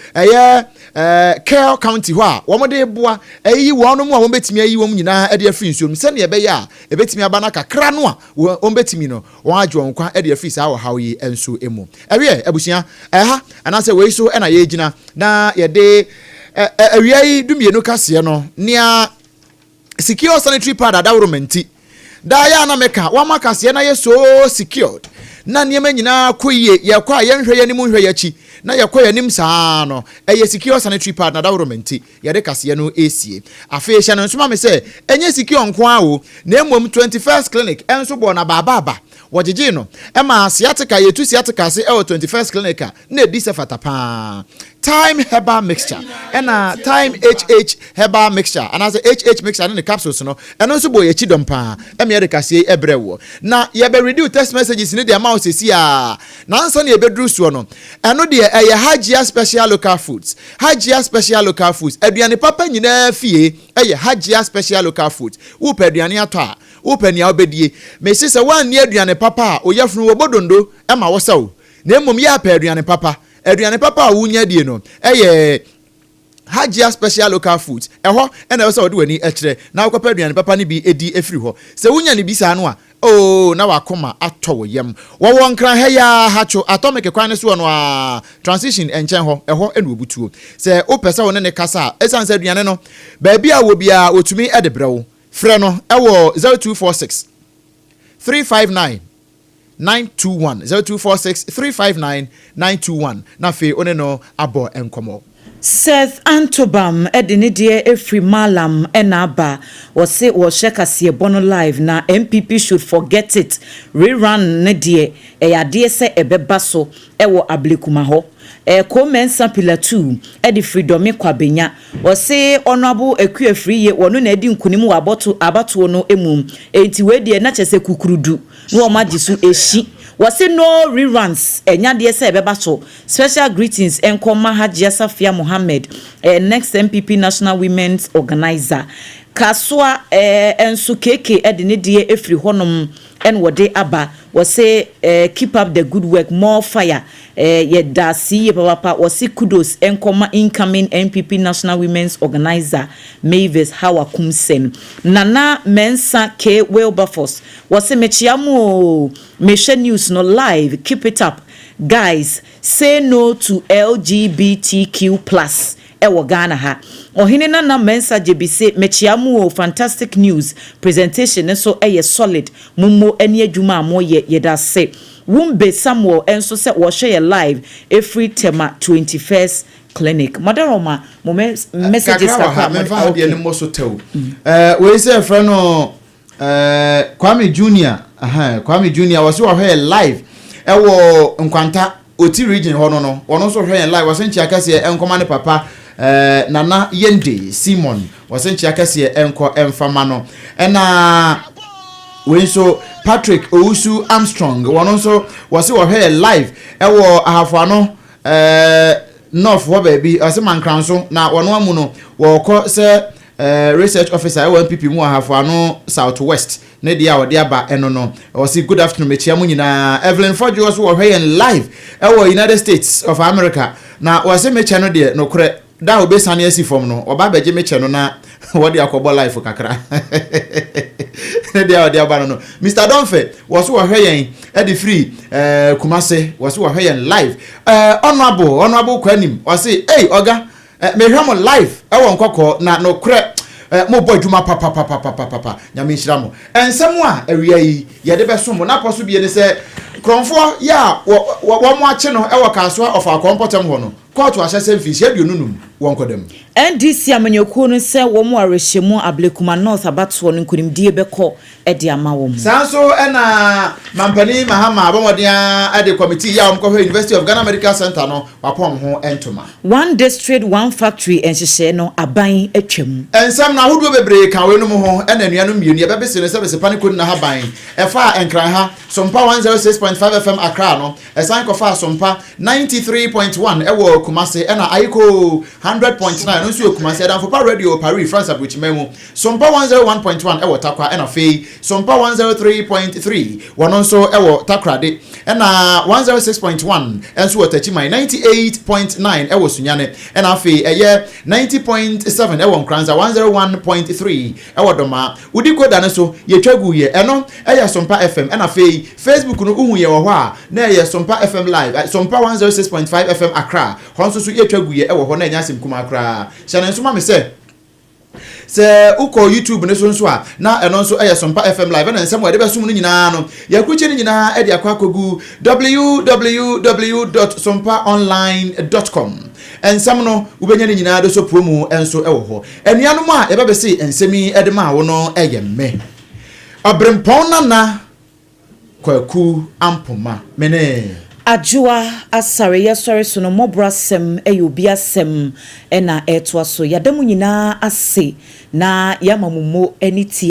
Carroll County ho a one more day boa yi wonu mu a won betimi ayi wom nyina e de free nsuom se ne be ya e betimi aba na kakra no a won betimi no won adwo nkwa e de free sa wo hawi enso emu ewe abusia ha anase we so e na ye gina na ye de awiai dumienu kase no nia secure sanitary pad adawromenti da ya na meka wa makase na ye so secured na niema nyina koyie ye kwa ye nhwe ye nimu nhwe ye chi na ye kwa ye nim saa no ye secure sanitary pad na dawromenti ye de kase no esie afi hye no nsoma me se enye secure nko awo na emom 21st clinic enso bo na baba wajiji no ema asiatica yetu siatica se 21st clinic na edi se fatapa time herbal mixture ena time HH herbal mixture and as HH mixture in the capsules no eno so boy echi dompa eme de kase ebrewo na ye be reduce text messages ni de amount sesi a na nso na ebedru so no eno de eye Hajia special local foods aduane papa nyina fie eye Hajia special local foods wo pa aduane ato a wo pa nia obedie me se wan ni aduane papa a oyafunu obodondo ema wo saw na emom ya pa aduane papa wunya die no eye Hajia special local foods eho ena we say odi wani ekire na akwa aduane papa ni bi edi efiri ho se wunya ni bi sa no a oh na wakoma atɔ yam wɔwɔ nkran ha ya hacho atomic kwan so no transition enchen ho ɛhɔ ɛna obutuo sɛ opɛ wo ne kasa esan sɛ aduane no ba bia wo bia otumi ɛde brɛwo frɛ no ɛwɔ 0246 359 921 0246 359 921 na fe one no abo enkomo Seth Antobam edinidie efri malam enaba wose wo shekase bono live na MPP should forget it rerun ne die eyade se ebeba so ewo ablekuma ho Comensa pillar 2 edi freedom kwabenya wose honorable ekuafri ye wono na edi nkunimu abato no emum enti we die na chese kukurudu no omagisu eshi wase no reruns enyade se ebeba so special greetings enkoma Hajia Safia Mohammed next MPP National Women's Organizer Kaswa ensu keke edine die efri honom en wode aba wase keep up the good work more fire ye da si papa wase kudos enkoma incoming MPP National Women's Organizer Mavis Hawakumsen Nana Mensa K Wilberforce wase mechiamu meshe news no live keep it up guys say no to LGBTQ+ ewo Ghana ha ohine na mensa jebise mechiamu fantastic news presentation so eye solid mummo eni adwuma amo ye da se wumbe Samuel enso se wo share live every tema 21st clinic madaroma mo messages ka me fa de ni mo so tew we say friend no Kwame Junior was so here live ewo nkwanta oti region ho no wono so hwe live was nchi akase enkoma ne papa Nana Yende Simon wasenchi akase enko emfama no ena we so Patrick Owusu Armstrong wono so wase wo hwe live ewo ahafo no north wo baby ase mankran so na wono amu no wo ko se research officer ewo MPP mu ahafo no southwest ne dia wo dia ba eno no wase good afternoon mechia mu nyina Evelyn Forge was wo hwe live ewo United States of America na wase mechia no de no kore da obesane asi fom no oba beje meche no na wodi akobo life kakra ne dia odi aba no Mr Donfe was wo hwe yen e de free Kumase was wo hwe yen live honorable kwanim was say hey oga me hwe mo live e won kokko na no kre mo boy djuma papa nyame nhira mo ensem a awia yi ye de beso mo na poso bi ne se kronfo ya wo mo ache no e wo kaso of akompotem ho no court wa hyese mfisi aduonunum wonkodem NDC amanyokuo no se wo mo arehemu ablekuma north abato no nkunimdie beko e de ama wo mo sanso ena mampani mahama abomodia ade committee ya omkọ University of Ghana Medical Center no wapom ho entoma one district one factory enhyehyɛ no aban atwam ensam na hodo bebre kan we no mo ho ena nuanu mienu ye bebese no se pani na ha ban efa enkran ha Sompa 106.5 FM Accra no esan kofa Sompa 93.1 ewo Kumase ena Aiko 100.9 no so Kumase dan for radio Paris France abuchimemu Sompa 101.1 ewo Takwa ena Fei Sompa 103.3 wanonso ewo Takrade ena 106.1 enso Watachiman 98.9 ewo Sunyane ena Fei eye 90.7 ewo Nkranza 101.3 ewo Doma udiko dane so yetwagu ye eno eye Sompa FM ena Fei Facebook no uhu ye wo ho a na ye Sompa FM live Sompa 106.5 FM Accra honso so yetwagu ye ewo ho na nya kuma Accra shana nso ma me se uko YouTube ne so nso a na eno nso eye Sompa FM live na nsem we de besum no nyina no yakuche ni nyina e de akwakogu www.sompaonline.com ensem no ubenya ni nyina do so promo enso ewo ho enuanom a ebe be se ensemi e de ma wo no eye me obrempon na kwaku ampoma mene Ajua asare yesore so no mobrasem eyobi asem ena etwa so yadamu nyina ase na yamamumo eniti